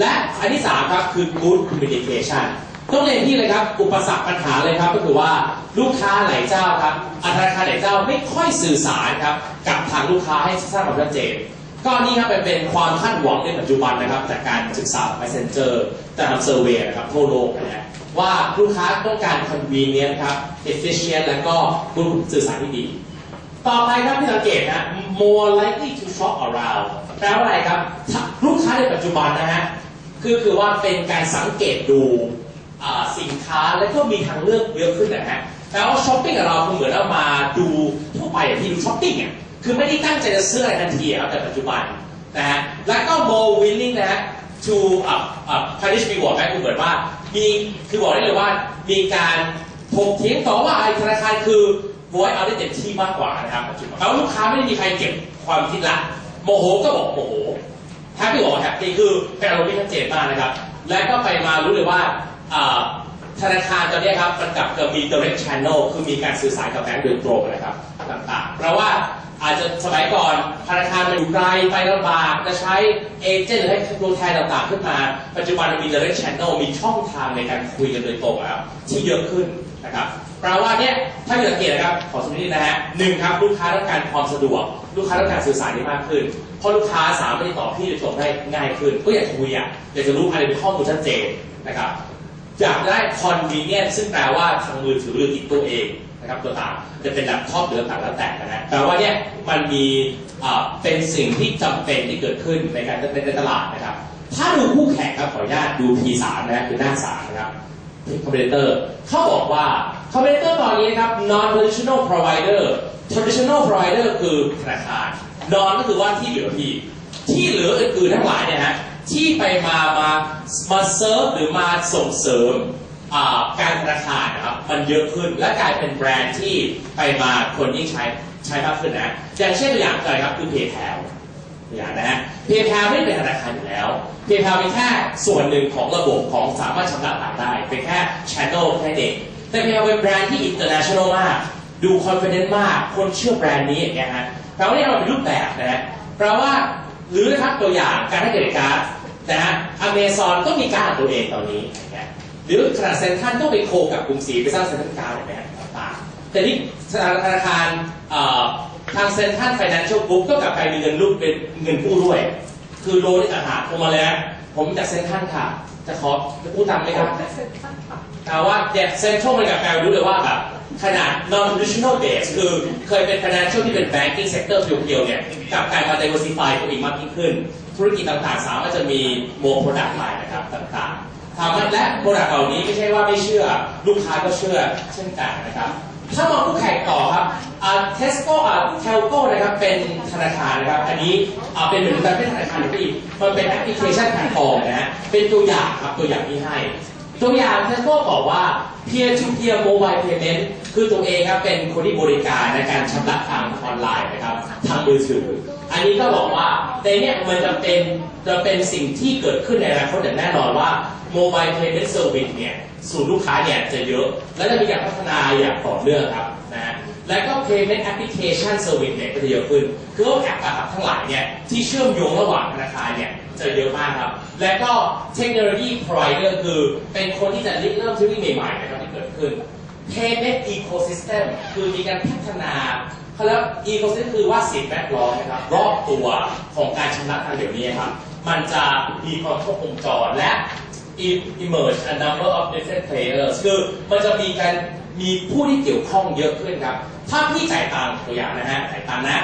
และอันที่3ครับคือ good communication ต้องเรียนที่เลยครับอุปสรรคปัญหาเลยครับก็คือว่าลูกค้าหลายเจ้าครับธนาคารหลายเจ้าไม่ค่อยสื่อสารครับกับทางลูกค้าให้สร้างความชัดเจนก็นี่ครับเป็นความคาดหวังในปัจจุบันนะครับจากการศึกษา Messenger แต่ทำเซอร์เวย์นะครับทั่วโลกนะฮะว่าลูกค้าต้องการ convenient ครับ efficient และก็ผู้สื่อสารที่ดีต่อไปครับที่สังเกตนะ more likely to shop around แปลว่าอะไรครับลูกค้าในปัจจุบันนะฮะคือว่าเป็นการสังเกตดูสินค้าและก็มีทางเลือกเยอะขึ้นนะฮะแปลว่าช้อปปิ้งกับเราคือเหมือนเรามาดูทั่วไปอย่างที่ดูช้อปปิ้งอ่ะคือไม่ได้ตั้งใจจะซื้ออะไรทันทีครับแต่ปัจจุบันนะฮะแล้วก็ more willing นะฮะ to punish reward นะคือเหมือนว่ามีคือบอกได้เลยว่ามีการถกเถียงต่อว่าธนาคารคือ voice out ได้เต็มที่มากกว่านะครับปัจจุบันแล้วลูกค้าไม่ได้มีใครเก็บความคิดละโมโหก็บอกโมโหแฮปปี้บอกแฮปปี้คือเป็นอารมณ์ที่ชัดเจนมากนะครับและก็ไปมารู้เลยว่าธนาคารตอนนี้ครับมันกับมี direct channel คือมีการสื่อสารกับแบงก์โดยตรงนะครับต่างๆเพราะว่าอาจจะสมัยก่อนธนาคารมันอยู่ไกลไปลำบากจะใช้เอเจนต์หรือให้ตัวแทนต่างๆขึ้นมาปัจจุบันมันมี direct channel มีช่องทางในการคุยกันโดยตรงแล้วที่เยอะขึ้นนะครับแปลว่าเนี่ยถ้าสังเกตนะครับขอสมมตินะฮะ1ครับลูกค้าต้องการความสะดวกลูกค้าต้องการสื่อสารได้มากขึ้นเพราะลูกค้าสามารถติดต่อพี่โดยตรงได้ง่ายขึ้นก็อยากคุยอยากจะรู้อะไรเป็นข้อมูลชัดเจนนะครับอยากได้ convenient ซึ่งแปลว่าทางมือถือหรือติดตัวเองนะครับตัวต่างจะเป็นแล็ปท็อปหรือต่างแล้วแต่นะฮะแปลว่าเนี่ยมันมีเป็นสิ่งที่จำเป็นที่เกิดขึ้นในการเป็นในตลาดนะครับถ้าดูคู่แข่งครับขออนุญาตดู P3 นะคือหน้า3นะครับcompetitor เขาบอกว่า competitor ตอนนี้นะครับ non traditional provider traditional provider คือธนาคาร non ก็คือว่าที่เหลือที่เหลืออื่นๆทั้งหลายเนี่ยฮะที่ไปมาเซิร์ฟหรือมาส่งเสริมการธนาคารนะครับมันเยอะขึ้นและกลายเป็นแบรนด์ที่ไปมาคนยิ่งใช้มากขึ้นนะอย่างเช่นตัวอย่างอะไรครับคือ PayPal อย่างนะฮะ PayPal ไม่เป็นธนาคารอยู่แล้ว PayPal เป็นแค่ส่วนหนึ่งของระบบของสามารถชำระผ่านได้เป็นแค่ channel แค่เด็กแต่ PayPal เป็นแบรนด์ที่ international มากดู confident มากคนเชื่อแบรนด์นี้อย่างเงี้ยฮะแปลว่านี่เราเป็นรูปแบบนะฮะแปลว่าหรือนะครับตัวอย่างการให้เครดิตการ์ดนะฮะ Amazon ก็มีการตัวเองตอนนี้หรือขนาดเซ็นทรัลต้องไปโคกับกรุงศรีไปสร้างเซ็นทรัลการ์ดแบบต่างๆแต่นี่ธนาคารทางเซ็นทรัลไฟแนนเชียลกรุ๊ปก็กลับไปมีเงินรูปเป็นเงินกู้ด้วยคือโลนี่ต่างหากโทรมาเลยนะผมจากเซ็นทรัลค่ะจะขอจะกู้ตังค์ไหมครับแต่ว่าเนี่ยเซ็นทรัลมันกลับไปรู้เลยว่าแบบขนาด non traditional base คือเคยเป็น financial ที่เป็น banking sector เพียวๆเนี่ยกลับกลายมา diversify ตัวเองมากยิ่งขึ้นธุรกิจต่างๆสามารถจะมี more product line นะครับต่างๆทำและโปรดักต์เหล่านี้ไม่ใช่ว่าไม่เชื่อลูกค้าก็เชื่อเช่นกันนะครับถ้ามองคู่แข่งต่อครับเทสโก้เทลโก้นะครับเป็นธนาคารนะครับอันนี้เป็นเหมือนกันเป็นธนาคารที่มันเป็นแอปพลิเคชันแพลตฟอร์มนะฮะเป็นตัวอย่างครับตัวอย่างที่ให้ตัวอย่างเทสโก้บอกว่า peer to peer mobile payment คือตัวเองครับเป็นคนที่บริการในการชำระทางออนไลน์นะครับทางมือถืออันนี้ก็บอกว่าในนี้มันจะเป็นสิ่งที่เกิดขึ้นในอนาคตอย่างแน่นอนว่า mobile payment service เนี่ยสู่ลูกค้าเนี่ยจะเยอะและจะมีการพัฒนาอย่างต่อเนื่องครับนะและก็ payment application service เนี่ยก็จะเยอะขึ้นคือแอปทั้งหลายเนี่ยที่เชื่อมโยงระหว่างธนาคารเนี่ยจะเยอะมากครับและก็เทคโนโลยี provider คือเป็นคนที่จะเริ่มเทคโนโลยีใหม่ๆนะครับที่เกิดขึ้น payment ecosystem คือมีการพัฒนาเขาเรียก ecosystem คือว่าสิ่งแวดล้อมนะครับรอบตัวของการชำระทางเดี๋ยวนี้ครับมันจะมีความครบวงจรและ emerge a number of different players คือมันจะมีผู้ที่เกี่ยวข้องเยอะขึ้นครับถ้าพี่จ่ายตังค์ตัวอย่างนะฮะจ่ายตังค์นะ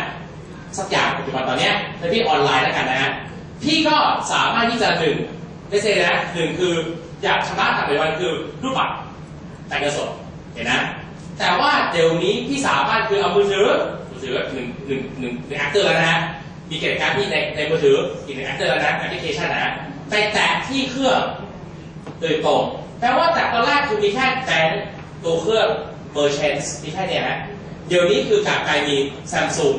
สักอย่างปัจจุบันตอนนี้ถ้าพี่ออนไลน์แล้วกันนะฮะพี่ก็สามารถที่จะไม่ใช่นะคืออยากชำระทางปัจจุบันคือรูปบัตรจ่ายเงินสดเห็นนะแต่ว่าเดี๋ยวนี้พี่สามารถคือเอามือถือหนึ่งแอคเตอร์แล้วนะฮะมีกิจการที่ในมือถืออีกหนึ่งแอคเตอร์แล้วนะแอปพลิเคชันนะไปแตะที่เครื่องโดยตรงแปลว่าจากตอนแรกคือมีแค่แบงค์ตัวเครื่อง merchants มีแค่เนี่ยนะเดี๋ยวนี้คือกลับกลายมี Samsung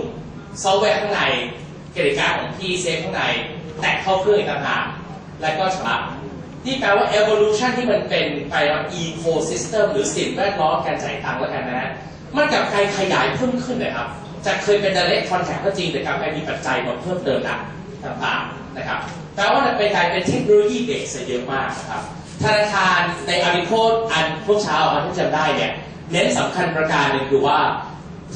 ซอฟต์แวร์ข้างในกิจการของ P-Safe ข้างในแตะเข้าเครื่องอีกต่างหากและก็ชำระที่แปลว่า evolution ที่มันเป็นไปว่า ecosystem หรือสิ่งแวดล้อมการจ่ายตังค์แล้วกันนะมันกลับกลายขยายเพิ่มขึ้นเลยครับจากเคยเป็น direct contact ก็จริงแต่กลับกลายมีปัจจัยมาเพิ่มเติมนะ ต่างๆนะครับแปลว่าเป็นการเป็นเทคโนโลยีเบสเยอะมากนะครับธนาคารในอาริโคอันพวกเช้าที่จำได้เนี่ยเน้นสำคัญประการหนึ่งคือว่า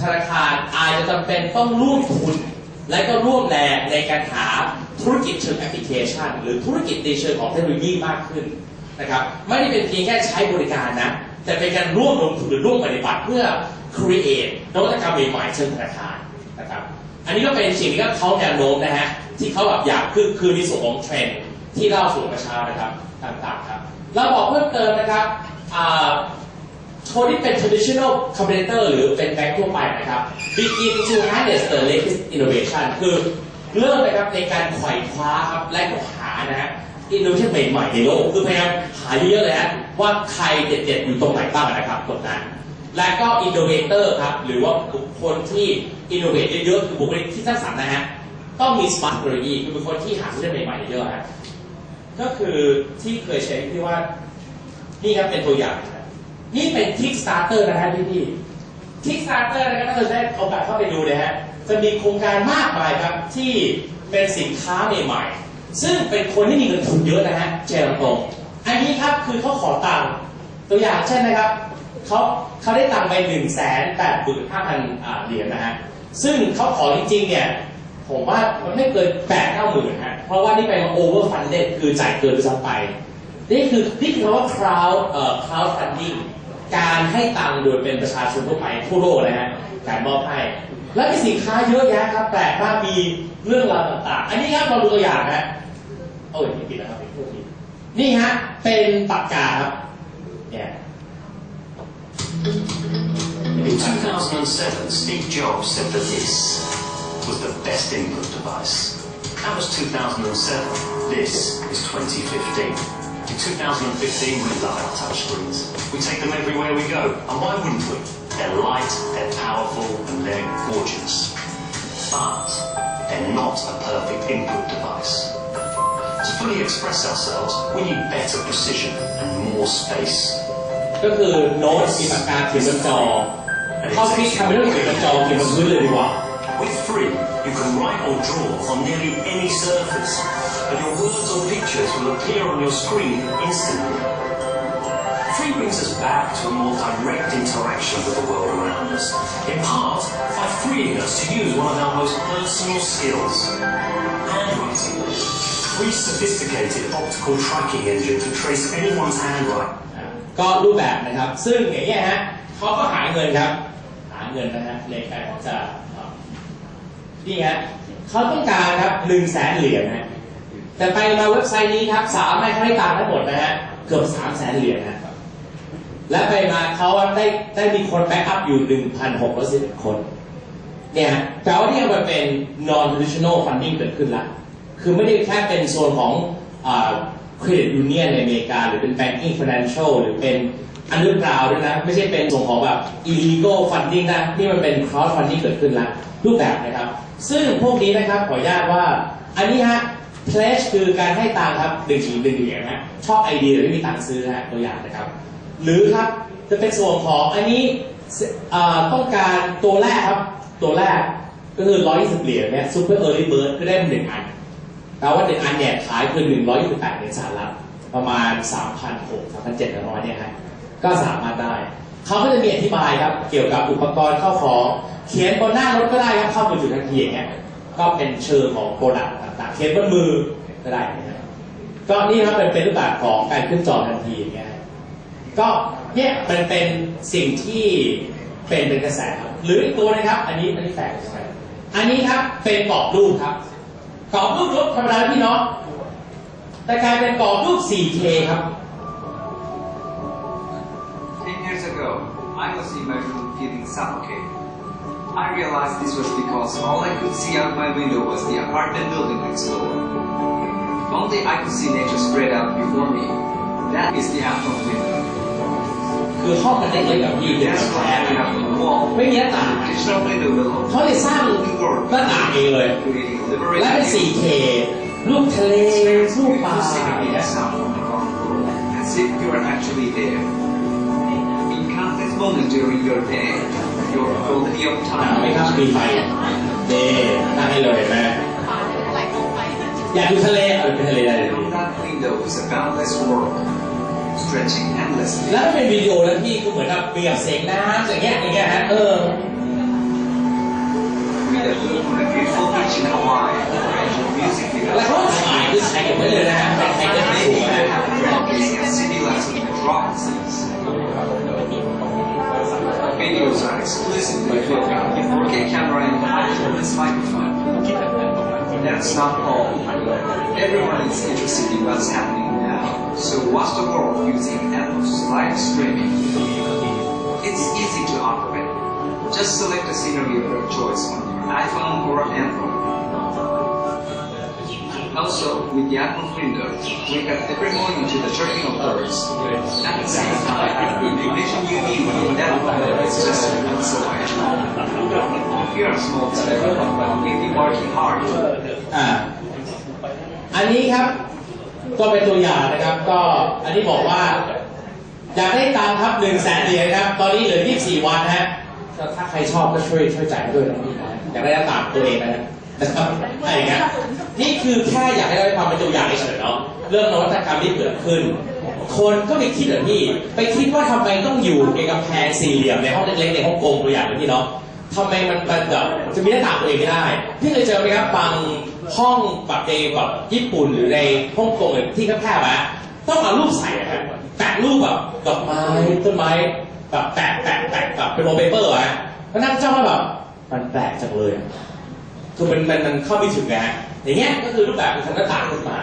ธนาคารอาจจะจำเป็นต้องร่วมทุนและก็ร่วมแรงในการหาธุรกิจเชิงแอปพลิเคชันหรือธุรกิจในเชิงของเทคโนโลยีมากขึ้นนะครับไม่ได้เป็นเพียงแค่ใช้บริการนะแต่เป็นการร่วมลงทุนหรือร่วมปฏิบัติเพื่อ create นวัตกรรมใหม่ๆเชิงธนาคารนะครับอันนี้ก็เป็นสิ่งที่เขาแนวโน้มนะฮะที่เขาแบบอยากคือในส่วนของเทรนด์ที่เล่าสู่ประชานะครับต่างๆครับเราบอกเพิ่มเติมนะครับคนที่เป็น traditional competitor หรือเป็นแบงก์ทั่วไปนะครับ begin to harness the latest innovation คือเริ่มนะครับในการไขว่คว้าครับและก็หานะฮะ innovation ใหม่ๆในโลกคือพยายามหาเยอะๆเลยฮะว่าใครเด็ดๆอยู่ตรงไหนบ้างนะครับตรงนั้นและก็ innovator ครับหรือว่าบุคคลที่ innovate เยอะๆคือบุคคลที่สร้างสรรค์นะฮะต้องมี smart technology คือเป็นคนที่หาเรื่องใหม่ๆเยอะๆฮะก็คือที่เคยใช้ที่ว่านี่ครับเป็นตัวอย่างนี่เป็น Kickstarter นะฮะพี่ๆ Kickstarter นะครับถ้าเราได้โอกาสเข้าไปดูนะฮะจะมีโครงการมากมายครับที่เป็นสินค้าใหม่ๆซึ่งเป็นคนที่มีเงินทุนเยอะนะฮะเจริญตรงอันนี้ครับคือเขาขอตังค์ตัวอย่างเช่นนะครับเขาได้ตังค์ไป185,000 เหรียญนะฮะซึ่งเขาขอจริงๆเนี่ยผมว่ามันไม่เกิน8-9 หมื่นฮะเพราะว่านี่ไปมา over funded คือจ่ายเกินด้วยซ้ำไปนี่คือคำว่า crowd funding การให้ตังค์โดยเป็นประชาชนทั่วไปทั่วโลกนะฮะการมอบให้และมีสินค้าเยอะแยะครับแปลกมากมีเรื่องราวต่างๆอันนี้ครับเราดูตัวอย่างนะโอ้ยผิดแล้วครับนี่ฮะเป็นปากกาครับเนี่ย In 2007, Steve Jobs said that this was the best input device. That was 2007. This is 2015. In 2015, we love our touchscreens. We take them everywhere we go. And why wouldn't we? They're light, they're powerful, and they're gorgeous. But they're not a perfect input device. To fully express ourselves, we need better precision and more space. ก็คือโน้ตมีปากกาเขียนบนจอเขาคิดทำให้เรื่องเขียนบนจอเขียนบนพื้นเลยดีกว่า With Free, you can write or draw on nearly any surface, and your words or pictures will appear on your screen instantly. Free brings us back to a more direct interaction with the world around us, in part by freeing us to use one of our most personal skills, handwriting. Free's sophisticated optical tracking engine can trace anyone's handwriting. ก็รูปแบบนะครับซึ่งอย่างเงี้ยฮะเขาก็หาเงินครับหาเงินนะฮะในการจะนี่ฮะเขาต้องการครับ100,000 เหรียญนะแต่ไปมาเว็บไซต์นี้ครับสามารถให้ตังค์ทั้งหมดนะฮะเกือบ300,000 เหรียญนะและไปมาเขาได้มีคนแบ็กอัพอยู่ 1,611 คนเนี่ยแปลว่าที่มันเป็น non traditional funding เกิดขึ้นละคือไม่ได้แค่เป็นโซนของcredit union ในอเมริกาหรือเป็น banking financial หรือเป็น underground ด้วยนะไม่ใช่เป็นส่วนของแบบ illegal funding นะนี่มันเป็น crowd funding เกิดขึ้นแล้วรูปแบบนะครับซึ่งพวกนี้นะครับขออนุญาตว่าอันนี้ฮะ pledge คือการให้ตังค์ครับ1 เหรียญนะชอบไอเดียหรือไม่มีตังค์ซื้อนะตัวอย่างนะครับหรือครับจะเป็นส่วนของอันนี้ต้องการตัวแรกครับตัวแรกก็คือ120 เหรียญเนี่ย super early bird ก็ได้1 อันแปลว่า1 อันเนี่ยขายคือ128 เหรียญสหรัฐประมาณ 3,700 เนี่ยฮะก็สามารถได้เขาก็จะมีอธิบายครับเกี่ยวกับอุปกรณ์เข้าของเขียนบนหน้ารถก็ได้ครับเข้าบนจุดทันทีอย่างเงี้ยก็เป็นเชิงของโปรดักต์ต่างๆเขียนบนมือก็ได้นะครับก็นี่ครับเป็นรูปแบบของการขึ้นจอทันทีอย่างเงี้ยก็เนี่ยเป็นสิ่งที่เป็นกระแสครับหรืออีกตัวนะครับอันนี้แฝงใช่ไหมอันนี้ครับเป็นกรอบรูปครับกรอบรูปรถธรรมดาพี่น้องแต่กลายเป็นกรอบรูป 4K ครับ 10 years ago, I was in my room feeling suffocated. I realized this was because all I could see out my window was the apartment building next door. Only I could see nature spread out before me. That is the outcome of window. คือห้องมันได้เลยแบบนี้เป็นแผลไม่มีหน้าต่างเขาเลยสร้างหน้าต่างเองเลยและเป็น 4K รูปทะเลรูปปลาas if you are actually there. In countless moments during your day, your quality of time. ไม่ครับมีไฟเด้ตั้งให้เลยเห็นไหม อยากดูทะเลไปทะเลได้เลย From that window is a boundless world, stretching endlessly. แล้วก็เป็นวิดีโอแล้วพี่ก็เหมือนกับมีกับเสียงน้ำอย่างเงี้ยฮะWith a view from the beautiful beach in Hawaii, or music แล้ว videos. เขาถ่ายคือใช้เก็บไว้เลยนะฮะเป็นใครจะไม่ถู Maybe ก you นะ have a friend gazing at city lights with metropolises. Videos are exclusively filmed with 4K camera and high-performance microphone. That's not all. Everyone is interested in what's happening now, so watch the world using Apple's live streaming. It's easy to operate. Just select a scenery of your choice on your iPhone or Android. Also, with the Apple window, wake up every morning to the chirping of birds. At the same time, the vision you need in that moment is just once away. You're a small step, you'll be working hard. อันนี้ครับก็เป็นตัวอย่างนะครับก็อันนี้บอกว่าอยากได้ตังค์ครับ100,000 เหรียญครับตอนนี้เหลือ24 วันนะฮะถ้าใครชอบก็ช่วยจ่ายให้ด้วยนะพี่นะอยากได้หน้าต่างตัวเองนะครับอะไรอย่างเงี้ยนี่คือแค่อยากให้เราความเป็นตัวอย่างเฉยๆเนาะเรื่องนวัตกรรมที่เกิดขึ้นคนก็ไปคิดเหรอพี่ไปคิดว่าทำไมต้องอยู่ในกำแพงสี่เหลี่ยมในห้องเล็กๆในฮ่องกงตัวอย่างเลยพี่เนาะทำไมมันแบบจะมีหน้าต่างตัวเองไม่ได้พี่เคยเจอไหมครับบางห้องแบบในแบบญี่ปุ่นหรือในฮ่องกงที่แคบๆอะต้องเอารูปใส่อะแปะรูปแบบดอกไม้ต้นไม้แบบแปะแบบเป็นโมเปเปอร์อะแล้วนั่งเจ้าก็แบบมันแปลกจังเลยคือมันเข้าไม่ถึงนะอย่างเงี้ยก็คือรูปแบบเป็นหน้าต่างขึ้นมา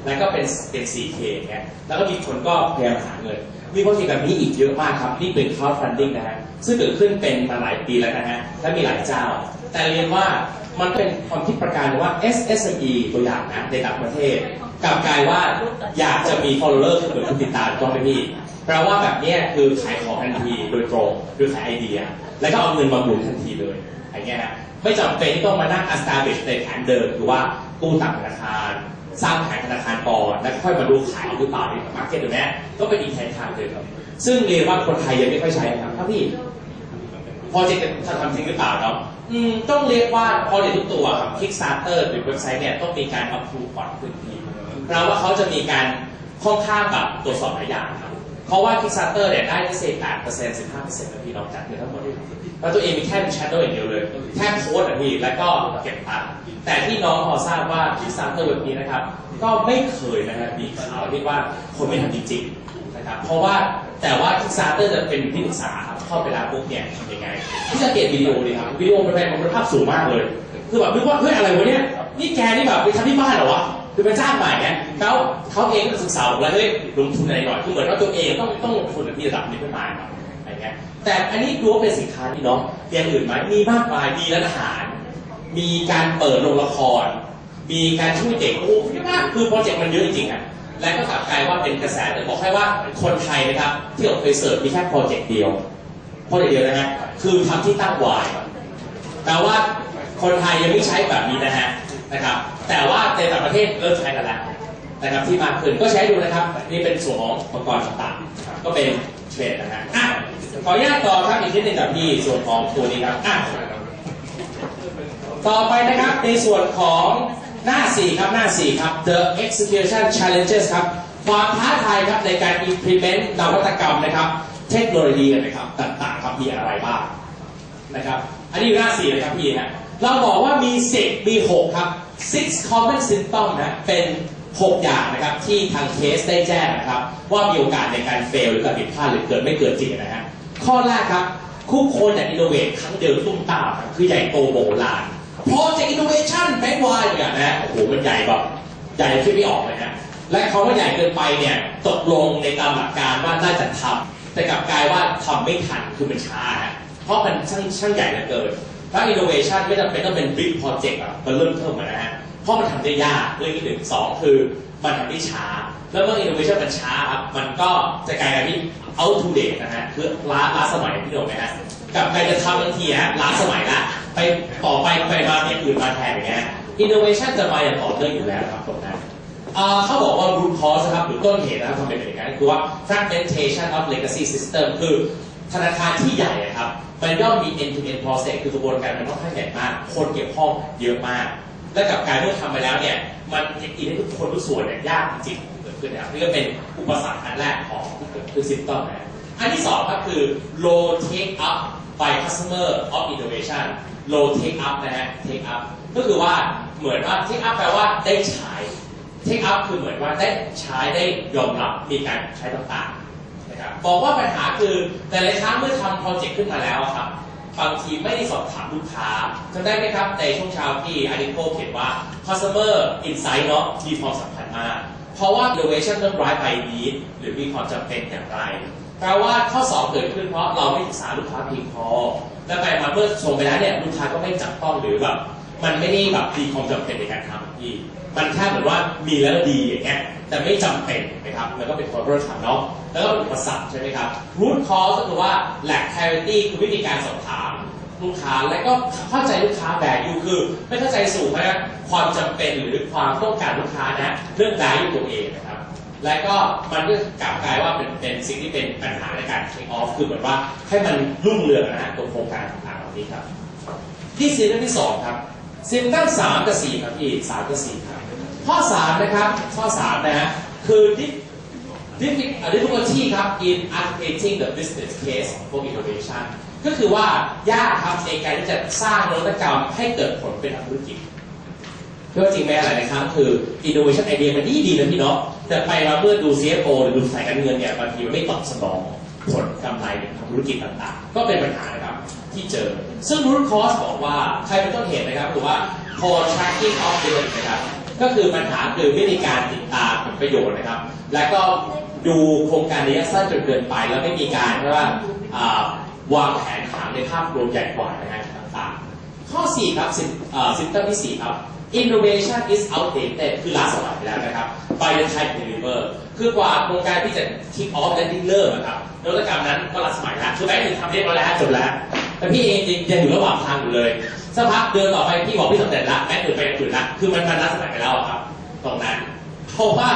แล้วก็เป็น 4K เงี้ยแล้วก็มีคนก็พยายามหาเงินมีโปรเจกต์แบบนี้อีกเยอะมากครับนี่เป็น crowdfunding นะฮะซึ่งเกิดขึ้นเป็นมาหลายปีแล้วนะฮะและมีหลายเจ้าแต่เรียนว่ามันเป็นความคิดประการว่า SME ตัวอย่างนะในต่างประเทศกลับกลายว่าอยากจะมี follower คือเหมือนผู้ติดตามต้องไปพี่แปลว่าแบบนี้คือขายของทันทีโดยตรงหรือขายไอเดียแล้วก็เอาเงินมาหมุนทันทีเลยอย่างเงี้ยฮะไม่จำเป็นที่ต้องมานั่ง establish ในแผนเดิมคือว่ากู้ต่างธนาคารสร้างแผนธนาคารก่อนแล้วค่อยมาดูขายหรือเปล่าในมาร์เก็ตถูกไหมก็เป็นอีกทางเดิมครับซึ่งเรียนว่าคนไทยยังไม่ค่อยใช้ครับครับพี่พอจะทำจริงหรือเปล่าเนาะต้องเรียกว่าพอเด็ทุกตัวครับ Kickstarter หรือเว็บไซต์เนี่ยต้องมีการ approve ก่อนขึ้นทีเพราะว่าเขาจะมีการค่อนข้างแบบตรวจสอบหลายอย่างครับเพราะว่า Kickstarter เนี่ยได้เศษ 8% 15% นะพี่น้องจากเงินทั้งหมดแล้วตัวเองมีแค่เป็น shadow อย่างเดียวเลยแค่โค้ดอ่ะพี่แล้วก็เก็บตังค์แต่ที่น้องพอทราบว่า Kickstarter แบบนี้นะครับก็ไม่เคยนะครับมีข่าวที่ว่าคนไม่ทำจริงๆนะครับเพราะว่าแต่ว่า Kickstarter จะเป็นที่ปรึกษาครับเข้าไปแล้วปุ๊บเนี่ยทำยังไงที่จะเก็บวิดีโอเลยครับวิดีโอมันเป็นคุณภาพสูงมากเลยคือแบบนึกว่าเฮ้ยอะไรวะเนี่ยนี่แกนี่แบบไปทำที่บ้านเหรอวะคือเป็นจ้างใหม่เนี่ยเขาเองก็ศึกษาบอกว่าเฮ้ยลงทุนอะไรหน่อยคือเหมือนว่าตัวเองต้องลงทุนในระดับนี้ขึ้นมาครับอะไรเงี้ยแต่อันนี้ดูว่าเป็นสินค้าที่เนาะอย่างอื่นไหมมีมากมายมีร้านอาหารมีการเปิดโรงละครมีการช่วยเด็กโอ้ยมากคือโปรเจกต์มันเยอะจริงๆอ่ะและก็กลับกลายว่าเป็นกระแสแต่บอกให้ว่าคนไทยนะครับที่เราเคยเสิร์ฟมีแค่โปรเจกต์เดียวนะฮะคือทำที่ตั้งวายแต่ว่าคนไทยยังไม่ใช้แบบนี้นะฮะนะครับแต่ว่าในต่างประเทศเริ่มใช้กันแล้วนะครับที่มากขึ้นก็ใช้ดูนะครับนี่เป็นส่วนของอุปกรณ์ต่างๆก็เป็นเทรดนะฮะขออนุญาตต่อครับอีกนิดนึงกับพี่ส่วนของตัวนี้ครับต่อไปนะครับในส่วนของหน้า 4 ครับหน้า 4 ครับ The Execution Challenges ครับความท้าทายครับในการ implement นวัตกรรมนะครับเทคโนโลยีนะครับต่างๆครับมีอะไรบ้างนะครับอันนี้หน้า 4 เลยครับพี่นะเราบอกว่ามี10มี 6 ครับ 6 common symptom นะเป็น 6 อย่างนะครับที่ทางเคสได้แจ้งนะครับว่ามีโอกาสในการเฟลหรือการผิดพลาดหรือเกิดไม่เกิดจริงนะฮะข้อแรกครับคู่คนอย่างอินโนเวทครั้งเดียวตุ้มตามคือใหญ่โตโบราณพอจากอินโนเวชั่นแบงค์วายเนี่ยนะโอ้โหมันใหญ่แบบใหญ่คิดไม่ออกเลยนะและเขาว่าใหญ่เกินไปเนี่ยตกลงในตามหลักการว่าน่าจะทำแต่กลับกลายว่าทำไม่ทันคือมันช้าฮะเพราะมันช่างใหญ่เหลือเกินถ้าอินโนเวชั่นไม่จำเป็นต้องเป็นบิ๊กโปรเจกต์อะมันเริ่มเทิมนะฮะเพราะมันทำได้ยากเรื่องที่1 2คือมันทำได้ช้าแล้วเมื่ออินโนเวชั่นมันช้าครับมันก็จะกลายเป็นที่ out to date นะฮะคือล้าสมัยพี่โดนไหมฮะกับใครจะทำบางทีฮะล้าสมัยละไปต่อไปมาอย่างอื่นมาแทนอย่างเงี้ยอินโนเวชั่นจะมาอย่างต่อเนื่องอยู่แล้วครับตรงนั้นเขาบอกว่า root cause นะครับหรือต้นเหตุนะครับทำเป็นอย่างนั้นคือว่า fragmentation of legacy system คือธนาคารที่ใหญ่ครับมันย่อมมี end to end process คือกระบวนการมันต้องค่อนข้างใหญ่มากคนเกี่ยวข้องเยอะมาก และกับการเมื่อทำไปแล้วเนี่ยมันจะกินให้ทุกคนทุกส่วนเนี่ยยากจริงๆเกิดขึ้นนะครับนี่ก็เป็นอุปสรรคอันแรกของที่เกิดขึ้นซิมตอมนะอันที่สองครับคือ low take up by customer of innovation low take up นะฮะ take up ก็คือว่าเหมือนว่า take up แปลว่าได้ใช้ take up คือเหมือนว่าได้ใช้ได้ยอมรับมีการใช้ต่างๆนะครับบอกว่าปัญหาคือแต่ละครั้งเมื่อทำโปรเจกต์ขึ้นมาแล้วครับบางทีไม่ได้สอบถามลูกค้าจำได้ไหมครับในช่วงเช้าที่อาริโกเขียนว่า customer insight เนาะมีความสำคัญมากเพราะว่า innovation ต้อง drive by need หรือมีความจำเป็นอย่างไรแปลว่าข้อสอบเกิดขึ้นเพราะเราไม่ศึกษาลูกค้าเพียงพอและไปมาเมื่อส่งไปแล้วเนี่ยลูกค้าก็ไม่จับต้องหรือแบบมันไม่ได้แบบมีความจำเป็นในการทำที่มันแค่เหมือนว่ามีแล้วดีอย่างเงี้ยแต่ไม่จำเป็นนะครับมันก็เป็นความรู้ถังเนาะแล้วก็เป็นอุปสรรคใช่ไหมครับ root cause ก็คือว่า lack clarity คือวิธีการสอบถามลูกค้าและก็เข้าใจลูกค้า value คือไม่เข้าใจสูงนะความจำเป็นหรือความต้องการลูกค้านะเรื่อง value ตัวเองนะครับและก็มันก็กลับกลายว่าเป็นสิ่งที่เป็นปัญหาในการ take off คือเหมือนว่าให้มันรุ่งเรืองนะฮะตัวโครงการต่างๆเหล่านี้ครับที่ซีซั่นที่2ครับซีซั่น3กับ4ครับพี่3กับ4ครับข้อ3นะครับข้อ3นะฮะคือ difficulty ครับ in articulating the business case for innovation ก็คือว่ายากครับในการที่จะสร้างนวัตกรรมให้เกิดผลเป็นธุรกิจเพื่อจริงแม้หลายๆครั้งคือ innovation idea มันดีนะพี่เนาะแต่ไปมาเมื่อดู CFO หรือดูสายการเงินเนี่ยบางทีมันไม่ตอบสนองผลกำไรในทางธุรกิจต่างๆก็เป็นปัญหานะครับที่เจอซึ่ง root cause บอกว่าใครเป็นต้นเหตุนะครับคือว่า poor tracking of benefit นะครับก็คือปัญหาคือไม่มีการติดตามผลประโยชน์นะครับและก็ดูโครงการระยะสั้นจนเกินไปแล้วไม่มีการเรียกว่าวางแผนถามในภาพรวมใหญ่กว่านะฮะต่างๆข้อ4ครับซิมตัมที่4ครับ innovation is outdated คือล้าสมัยไปแล้วนะครับ by the time deliver คือกว่าโครงการที่จะ kick off และ deliver นะครับนวัตกรรมนั้นก็ล้าสมัยแล้วคือแม้ถึงทำเรียบร้อยแล้วจบแล้วแต่พี่เองยังอยู่ระหว่างทางอยู่เลยสักพักเดินต่อไปพี่บอกพี่สำเร็จแล้วแม้ถึงไปถึงแล้วคือมันล้าสมัยไปแล้วครับตรงนั้นเพราะว่า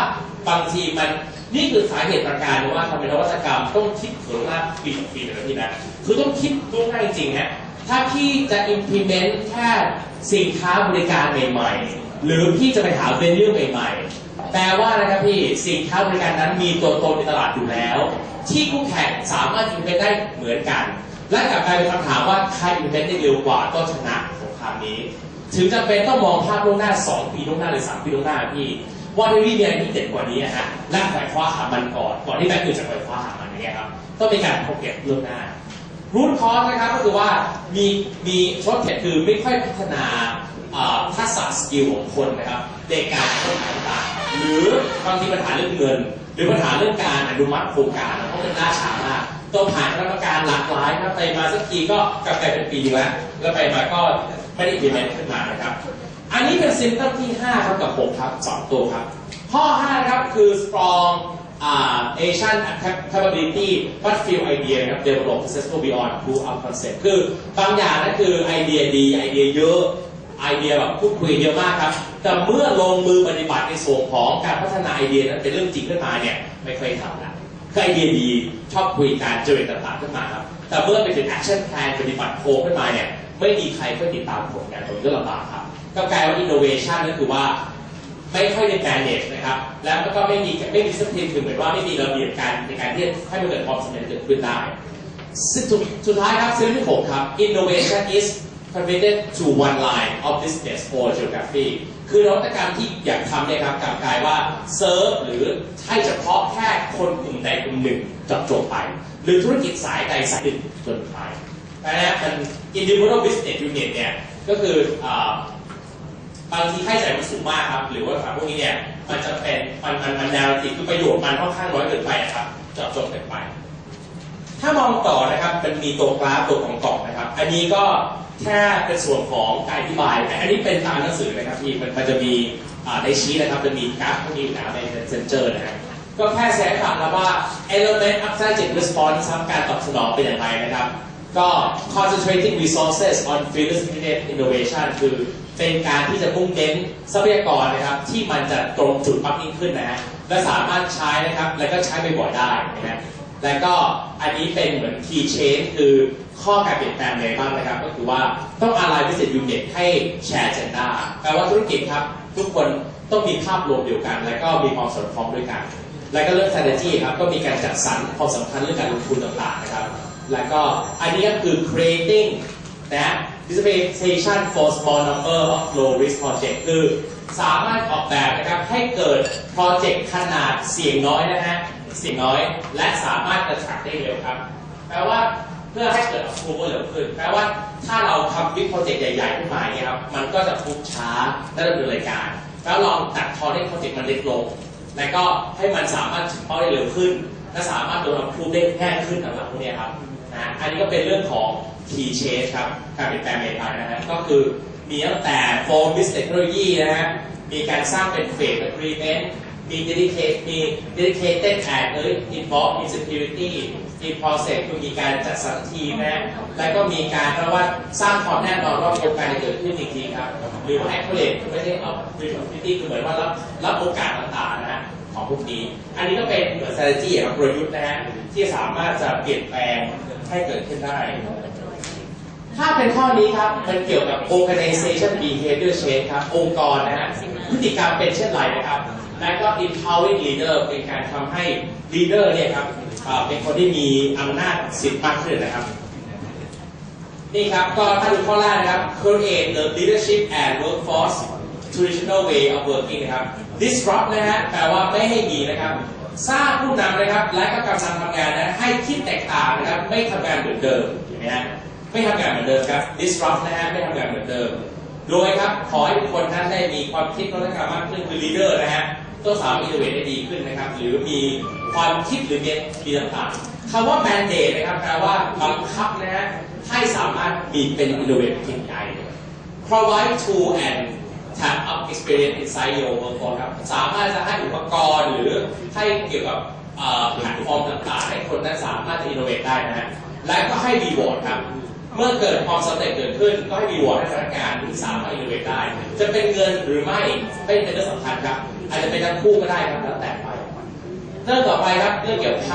บางทีมันนี่คือสาเหตุประการว่าทำไมนวัตกรรมต้องคิดถึงหน้าปี2 ปีนะพี่นะคือต้องคิดล่วงหน้าจริงๆฮะถ้าพี่จะ implement แค่สินค้าบริการใหม่ๆหรือพี่จะไปหา value ใหม่ๆแปลว่านะครับพี่สินค้าบริการนั้นมีตัวตนในตลาดอยู่แล้วที่คู่แข่งสามารถ implement ได้เหมือนกันและกลับกลายเป็นคำถามว่าใคร implement ได้เร็วกว่าก็ชนะสงครามนี้ถึงจำเป็นต้องมองภาพล่วงหน้า2 ปีล่วงหน้าหรือ3 ปีล่วงหน้าพี่ว่าที่มีอะไรที่เด็ดกว่านี้นะฮะและไขว่คว้าหามันก่อนที่แบงค์อื่นจะไขว่คว้าหามันอย่างเงี้ยครับต้องมีการพบเก็บล่วงหน้ารูทคอสนะครับก็คือว่ามีช็อตเทคคือไม่ค่อยพัฒนาทักษะสกิลของคนนะครับในการค้นหาต่างๆหรือบางทีปัญหาเรื่องเงินหรือปัญหาเรื่องการอนุมัติโครงการเพราะมันล่าช้ามากต้องผ่านกรรมการหลากหลายครับไปมาสักทีก็กลับไปเป็นปีแล้วไปมาก็ไม่ได้ implement ขึ้นมานะครับอันนี้เป็นซิมตัมที่5ครับกับ6ครับ2ตัวครับข้อ5ครับคือ strong Asian capability but few idea ครับ develop successful beyond proof of concept คือบางอย่างนั่นคือไอเดียดีไอเดียเยอะไอเดียแบบพูดคุยเยอะมากครับแต่เมื่อลงมือปฏิบัติในส่วนของการพัฒนาไอเดียนั้นเป็นเรื่องจริงขึ้นมาเนี่ยไม่เคยทำละคือไอเดียดีชอบคุยการเจริญต่างๆขึ้นมาครับแต่เมื่อไปถึง action plan ปฏิบัติโคขึ้นมาเนี่ยไม่มีใครค่อยติดตามผลงานตรงนี้ก็ลำบากครับก็กลายว่า innovation นั่นคือว่าไม่ค่อยได้ manage นะครับแล้วก็ไม่มีdiscipline คือเหมือนว่าไม่มีระเบียบการในการที่ให้มันเกิดความสำเร็จเกิดขึ้นได้สุดท้ายครับซีรีส์ที่6ครับ innovation is converted to one line of business or geography คือนวัตกรรมที่อยากทำเนี่ยครับกลับกลายว่าเซิร์ฟหรือให้เฉพาะแค่คนกลุ่มใดกลุ่มหนึ่งจบไปหรือธุรกิจสายใดสายหนึ่งจนไปแต่นะมัน individual business unit เนี่ยก็คือบางทีค่าใช้จ่ายมันสูงมากครับหรือว่าพวกนี้เนี่ยมันจะเป็นมันแนวคิดคือประโยชน์มันค่อนข้างน้อยเกินไปนะครับจบเกินไปถ้ามองต่อนะครับมันมีตัวกราฟตัวของกล่องนะครับอันนี้ก็แค่เป็นส่วนของการอธิบายอันนี้เป็นตามหนังสือนะครับที่มันจะมีในชี้นะครับจะมีกราฟพวกนี้อยู่แล้วในเซนเจอร์นะครับก็แค่แสดงความแล้วว่า element upside response การตอบสนองเป็นอย่างไรนะครับก็ concentrating resources on field-specific innovation คือเป็นการที่จะมุ่งเน้นทรัพยากรนะครับที่มันจะตรงจุดมากยิ่งขึ้นนะฮะและสามารถใช้นะครับแล้วก็ใช้บ่อยๆได้นะฮะ และก็อันนี้เป็นเหมือน key change คือข้อการเปลี่ยนแปลงอะไรบ้างนะครับก็คือว่าต้อง align business unit ให้ share agenda แปลว่าธุรกิจครับทุกคนต้องมีภาพรวมเดียวกันและก็มีความสอดคล้องด้วยกันและก็เรื่อง strategy ครับก็มีการจัดสรรความสำคัญเรื่องการลงทุนต่างๆนะครับและก็อันนี้ก็คือ creating นะ diversification for small number of low risk project คือสามารถออกแบบนะครับให้เกิดโปรเจกต์ขนาดเสี่ยงน้อยนะฮะเสี่ยงน้อยและสามารถกระชับได้เร็วครับแปลว่าเพื่อให้เกิด approval เร็วขึ้นแปลว่าถ้าเราทำบิ๊กโปรเจกต์ใหญ่ๆขึ้นมาเนี่ยครับมันก็จะฟุกช้าและดำเนินรายการแล้วลองตัดทอนให้โปรเจกต์มันเล็กลงและก็ให้มันสามารถถึงเป้าได้เร็วขึ้นและสามารถโดน approve ได้ง่ายขึ้นต่างๆพวกนี้ครับนะอันนี้ก็เป็นเรื่องของ key change ครับการเปลี่ยนแปลงใหม่ๆนะฮะก็คือมีตั้งแต่ for business technology นะฮะมีการสร้างเป็น phase agreement มี dedicated and involved in security มี process คือมีการจัดสรรทีมนะและก็มีการเรียกว่าสร้างความแน่นอนว่าโครงการจะเกิดขึ้นจริงๆครับหรือว่า accurate ไม่ใช่ opportunity คือเหมือนว่ารับโอกาสต่างๆนะฮะของพวกนี้อันนี้ก็เป็นเหมือน strategy ครับกลยุทธ์นะฮะที่สามารถจะเปลี่ยนแปลงให้เกิดขึ้นได้ถ้าเป็นข้อนี้ครับมันเกี่ยวกับ organization behavior change ครับองค์กรนะฮะพฤติกรรมเป็นเช่นไรนะครับและก็ empowering leader เป็นการทำให้ leader เนี่ยครับเป็นคนที่มีอำนาจสิทธิ์มากขึ้นนะครับนี่ครับก็ถ้าดูข้อแรกนะครับ create the leadership and workforce traditional way of working นะครับ disrupt นะฮะแปลว่าไม่ให้มีนะครับสร้างผู้นำนะครับและก็กำลังทำงานนะให้คิดแตกต่างนะครับไม่ทำงานเหมือนเดิมเห็นไหมฮะไม่ทำงานเหมือนเดิมครับ disrupt นะฮะไม่ทำงานเหมือนเดิมโดยครับขอให้ทุกคนนั้นได้มีความคิดนวัตกรรมมากขึ้นคือ leader นะฮะต้องสามารถ innovate ได้ดีขึ้นนะครับหรือมีความคิดหรือมีต่างๆคำว่า mandate นะครับแปลว่าบังคับนะฮะให้สามารถมีเป็น innovate จริงใจ provide tool and tap up experience inside your workforce ครับสามารถจะให้อุปกรณ์หรือให้เกี่ยวกับแพลตฟอร์มต่างๆให้คนนั้นสามารถจะ innovate ได้นะฮะและก็ให้ reward ครับเมื่อเกิดความสำเร็จเกิดขึ้นก็ให้ reward ให้พนักงานที่สามารถ innovate ได้จะเป็นเงินหรือไม่เป็นเรื่องสำคัญครับอาจจะเป็นทั้งคู่ก็ได้ครับแล้วแต่ไปเรื่องต่อไปครับเรื่องเกี่ยวกับ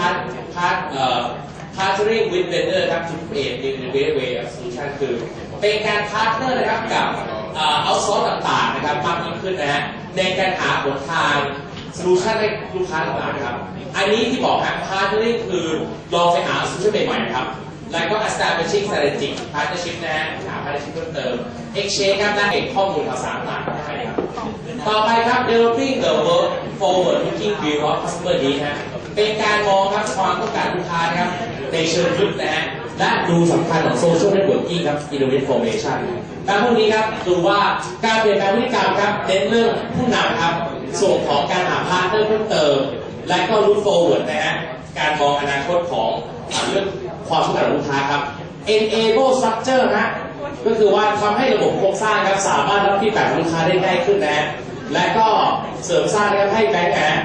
partnering with vendor ครับ to create innovative way of solution คือเป็นการ partner นะครับกับoutsource ต่างๆนะครับมากยิ่งขึ้นนะฮะในการหาหนทาง solution ให้ลูกค้าต่างๆนะครับอันนี้ที่บอกครับ partnering คือลองไปหา solution ใหม่ๆนะครับแล้วก็ establishing strategic partnership นะฮะหา partnership เพิ่มเติม exchange ครับและเก็บข้อมูลข่าวสารต่างๆได้ครับต่อไปครับ developing the work forward looking view of customer need นะเป็นการมองครับความต้องการลูกค้านะครับในเชิงลึกนะฮะและดูสำคัญของ social networking ครับ innovate formation การพวกนี้ครับดูว่าการเปลี่ยนแปลงพฤติกรรมครับเน้นเรื่องผู้นำครับส่วนของการหาพาร์ทเนอร์เพิ่มเติมและก็ look forward นะฮะการมองอนาคตของเรื่องความต้องการของลูกค้าครับ enable structure นะก็คือว่าทำให้ระบบโครงสร้างครับสามารถรับฟีดแบ็กของลูกค้าได้ง่ายขึ้นนะและก็เสริมสร้างนะครับให้แบงก์นะ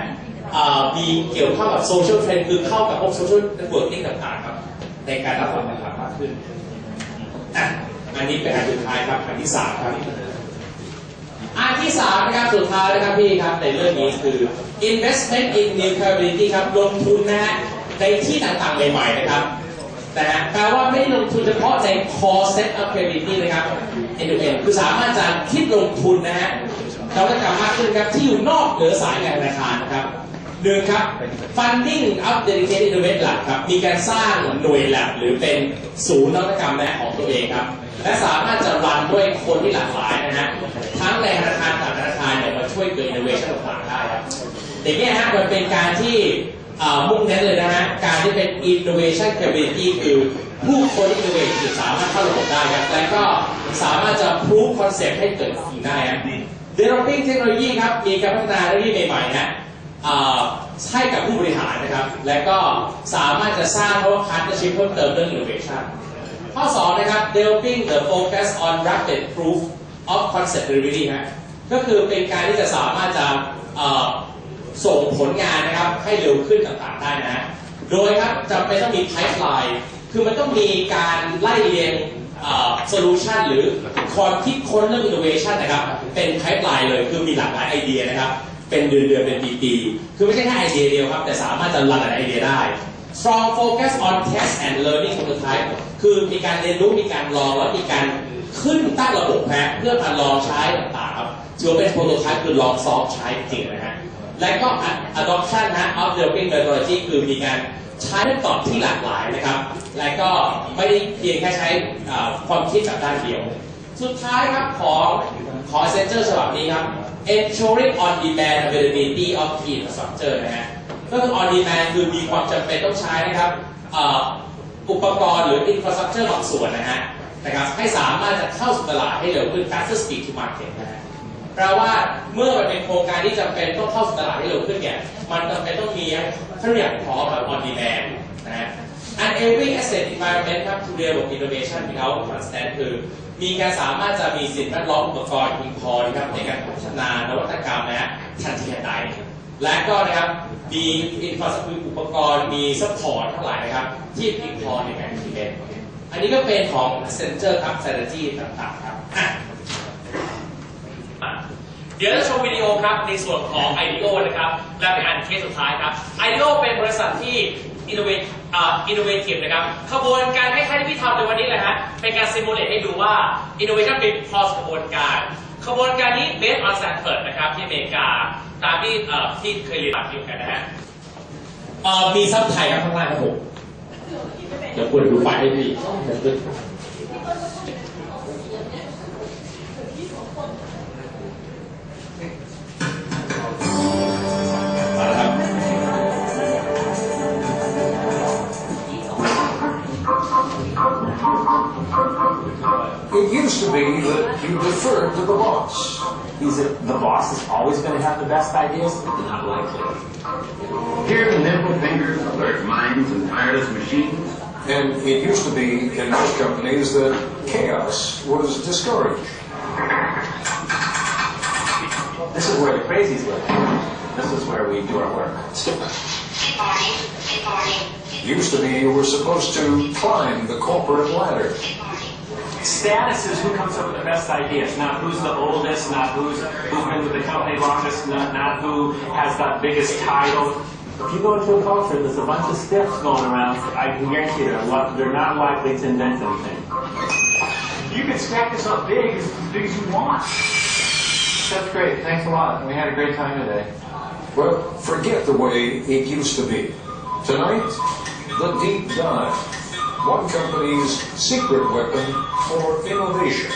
มีเกี่ยวข้องกับโซเชียลเทรนด์คือเข้ากับพวกโซเชียลเน็ตเวิร์กิ่งต่างๆครับในการรับฟังต่างๆมากขึ้นอันนี้เป็นอันสุดท้ายครับอันที่3ครับอันที่3นะครับสุดท้ายนะครับพี่ครับในเรื่องนี้คือ investment in new capability ครับลงทุนนะฮะในที่ต่างๆใหม่ๆนะครับแต่แปลว่าไม่ลงทุนเฉพาะใน core set of capability นะครับ end-to-end คือสามารถจะคิดลงทุนนะฮะนวัตกรรมมากขึ้นครับที่อยู่นอกเหนือสายงานธนาคารนะครับหนึ่งครับ funding of dedicated innovation lab ครับมีการสร้างหน่วย lab หรือเป็นศูนย์นวัตกรรมนะของตัวเองครับและสามารถจะรันด้วยคนที่หลากหลายนะฮะทั้งในธนาคารต่างธนาคารเนี่ยมาช่วยเกิด innovation ต่างๆได้ครับอย่างนี้ฮะมันเป็นการที่มุ่งเน้นเลยนะฮะการที่เป็น innovation capability คือผู้คนที่ innovate สามารถเข้าระบบได้ครับและก็สามารถจะ prove concept ให้เกิดจริงได้ครับ developing technology ครับมีการพัฒนาเทคโนโลยีใหม่ๆนะให้กับผู้บริหารนะครับและก็สามารถจะสร้างเพราะว่า partnership เพิ่มเติมเรื่อง innovation ข้อ2นะครับ developing the focus on rapid proof of concept delivery นะก็คือเป็นการที่จะสามารถจะส่งผลงานนะครับให้เร็วขึ้นต่างๆได้นะโดยครับจำเป็นต้องมี pipeline คือมันต้องมีการไล่เรียงsolution หรือความคิดค้นเรื่อง innovation นะครับเป็น pipeline เลยคือมีหลากหลายไอเดียนะครับเป็นเดือนเป็นปีๆคือไม่ใช่แค่ไอเดียเดียวครับแต่สามารถจะรันหลายไอเดียได้ strong focus on test and learning prototype คือมีการเรียนรู้มีการลองแล้วมีการขึ้นตั้งระบบเพื่อมาลองใช้ต่างๆครับถือเป็นโปรโตไทป์คือลองซ้อมใช้จริงนะฮะและก็ adoption นะ of developing methodology คือมีการใช้เมธอดที่หลากหลายนะครับและก็ไม่ได้เพียงแค่ใช้ความคิดแบบด้านเดียวสุดท้ายครับขอ Essential ฉบับนี้ครับ ensuring on demand availability of key infrastructure นะฮะก็คือ on demand คือมีความจำเป็นต้องใช้นะครับอุปกรณ์หรือ infrastructure บางส่วนนะครับให้สามารถจะเข้าสู่ตลาดให้เร็วขึ้น faster speed to market นะฮะแปลว่าเมื่อมันเป็นโครงการที่จำเป็นต้องเข้าสู่ตลาดให้เร็วขึ้นเนี่ยมันจำเป็นต้องมีเครื่องอย่างพร้อมแบบ on demand นะฮะ and every asset environment ครับ to develop innovation without constraint คือมีการสามารถจะมีสิ่งแวดล้อมอุปกรณ์เพียงพอนะครับในการพัฒนานวัตกรรมนะฮะทันทีทันใดและก็นะครับมีอินฟราสตรักเจอร์อุปกรณ์มีซัพพอร์ตทั้งหลายนะครับที่เพียงพอในการที่เป็นอันนี้ก็เป็นของ Center ครับ strategy ต่างๆครับเดี๋ยวจะโชว์วิดีโอครับในส่วนของ IDEO นะครับและเป็นอันเคสสุดท้ายครับ IDEO เป็นบริษัทที่ innovative นะครับขบวนการคล้ายๆที่พี่ทำในวันนี้แหละฮะเป็นการ simulate ให้ดูว่า innovation เป็น process ขบวนการนี้ based on Stanford นะครับที่อเมริกาตามที่เคยเรียนมาอยู่กันนะฮะมีซับไทยครับข้างล่างครับผมเดี๋ยวคุณดูไฟล์ให้พี่It used to be that you deferred to the boss. The boss is always going to have the best ideas? Not likely. Here the nimble fingers, alert minds, and tireless machines. And it used to be in most companies that chaos was discouraged. This is where the crazies live. This is where we do our work. Used to be you were supposed to climb the corporate ladder. Status is who comes up with the best ideas, not who's the oldest, not who's been with the company longest, not who has the biggest title. If you go into a culture, there's a bunch of stiffs going around, I can guarantee they're not likely to invent anything. You can stack this up big as you want. That's great. Thanks a lot. We had a great time today. Well, forget the way it used to be. Tonight, the deep dive. One company's secret weapon for innovation.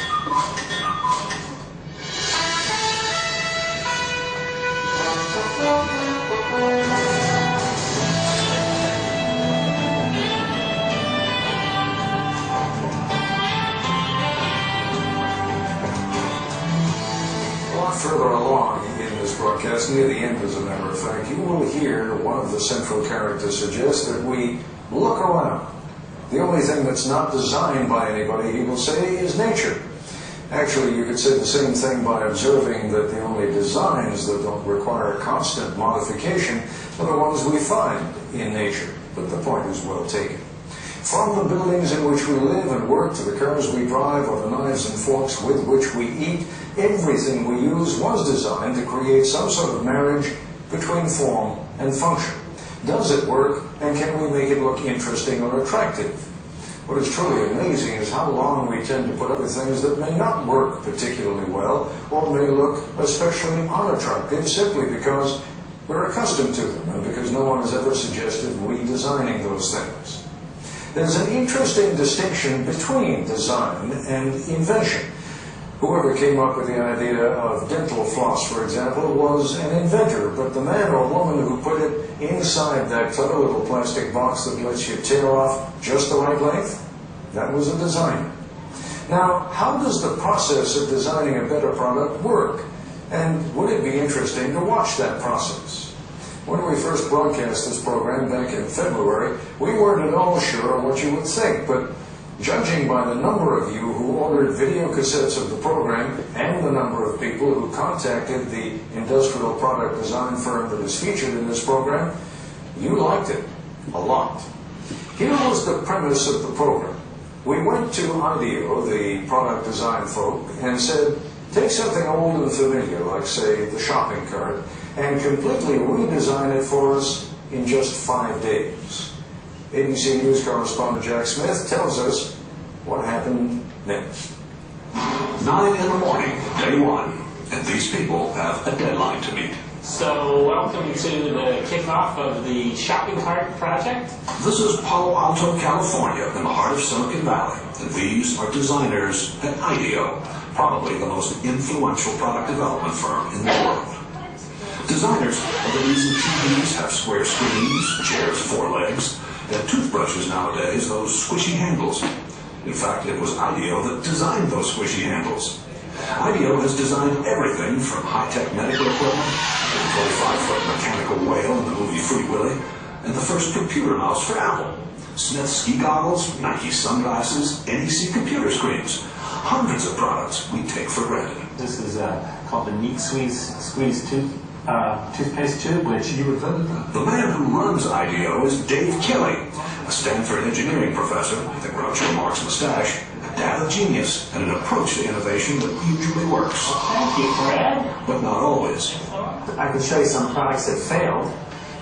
A lot further along in this broadcast, near the end as a matter of fact, you will hear one of the central characters suggest that we look around. The only thing that's not designed by anybody, he will say, is nature. Actually, you could say the same thing by observing that the only designs that don't require constant modification are the ones we find in nature. But the point is well taken. From the buildings in which we live and work to the cars we drive or the knives and forks with which we eat, everything we use was designed to create some sort of marriage between form and function. Does it work, and can we make it look interesting or attractive? What is truly amazing is how long we tend to put up with things that may not work particularly well, or may look especially unattractive simply because we're accustomed to them, and because no one has ever suggested redesigning those things. There's an interesting distinction between design and invention. Whoever came up with the idea of dental floss, for example, was an inventor, but the man or woman who put it inside that clever little plastic box that lets you tear off just the right length, that was a designer. Now, how does the process of designing a better product work? And would it be interesting to watch that process? When we first broadcast this program back in February, we weren't at all sure what you would think, but judging by the number of you who ordered video cassettes of the program and the number of people who contacted the industrial product design firm that is featured in this program, you liked it a lot. Here was the premise of the program. We went to IDEO, the product design folk, and said, take something old and familiar, like, say, the shopping cart, and completely redesign it for us in just 5 days. ABC News correspondent Jack Smith tells us what happened next. 9 in the morning, day one, and these people have a deadline to meet. So, welcome to the kickoff of the shopping cart project. This is Palo Alto, California, in the heart of Silicon Valley, and these are designers at IDEO, probably the most influential product development firm in the world. Designers are the reason TVs have square screens, chairs 4 legs, and toothbrushes nowadays those squishy handles. In fact, it was IDEO that designed those squishy handles. IDEO has designed everything from high-tech medical equipment, a 25-foot mechanical whale in the movie Free Willy, and the first computer mouse for Apple. Smith ski goggles, Nike sunglasses, NEC computer screens. Hundreds of products we take for granted. This is called the Neat Squeeze toothpaste tube, which you invented. The man who runs IDEO is Dave Kelly, a Stanford engineering professor with a Groucho Marx mustache, a data genius, and an approach to innovation that usually works. Thank you, Fred. But not always. I can show you some products that failed.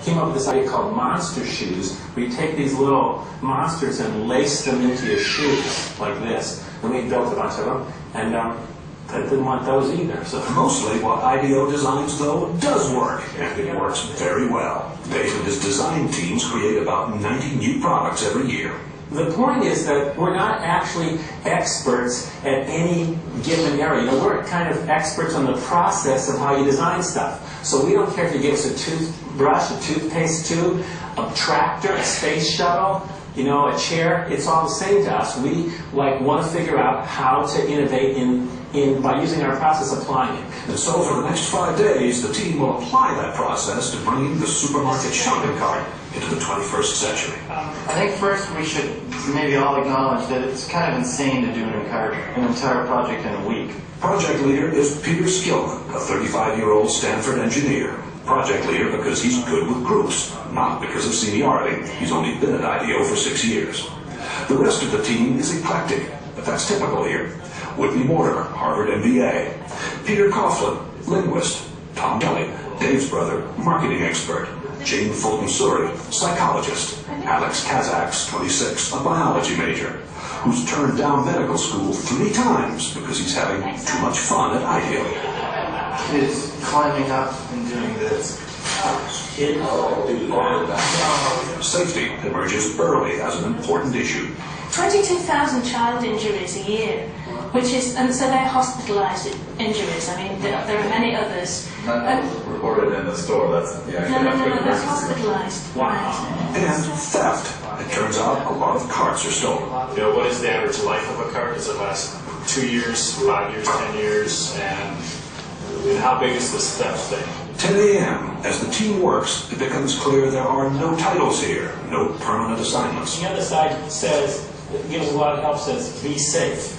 Came up with this idea called monster shoes, where you take these little monsters and lace them into your shoes, like this. And we built a bunch of them, and I didn't want those either. So Mostly what IDEO designs, though, does work, and it works very well. Dave and his design teams create about 90 new products every year. the point is that we're not actually experts at any given area. You know, we're kind of experts on the process of how you design stuff. So we don't care if you give us a toothbrush, a toothpaste tube, a tractor, a space shuttle, you know, a chair. It's all the same to us. We want to figure out how to innovate by using our process, applying it. And so for the next 5 days, the team will apply that process to bringing the supermarket shopping cart into the 21st century. I think first we should maybe all acknowledge that it's kind of insane to do an entire project in a week. Project leader is Peter Skillman, a 35-year-old Stanford engineer. Project leader because he's good with groups, not because of seniority. He's only been at IDEO for 6 years. The rest of the team is eclectic, but that's typical here. Whitney Mortimer, Harvard MBA. Peter Coughlin, linguist. Tom Kelly, Dave's brother, marketing expert. Jane Fulton-Suri, psychologist. Alex Kazaks, 26, a biology major, who's turned down medical school 3 times because he's having too much fun at IDEO. Is climbing up and doing this. Safety emerges early as an important issue. 22,000 child injuries a year, and so they're hospitalized injuries. I mean, there are many others. Not reported in the store, that's the actual No, that's hospitalized. Wow. And theft. It turns out a lot of carts are stolen. You know, what is the average life of a cart? Does it last 2 years, 5 years, 10 years? And how big is this theft thing? 10 a.m. As the team works, it becomes clear there are no titles here, no permanent assignments. The other side says, it gives a lot of help, says, be safe.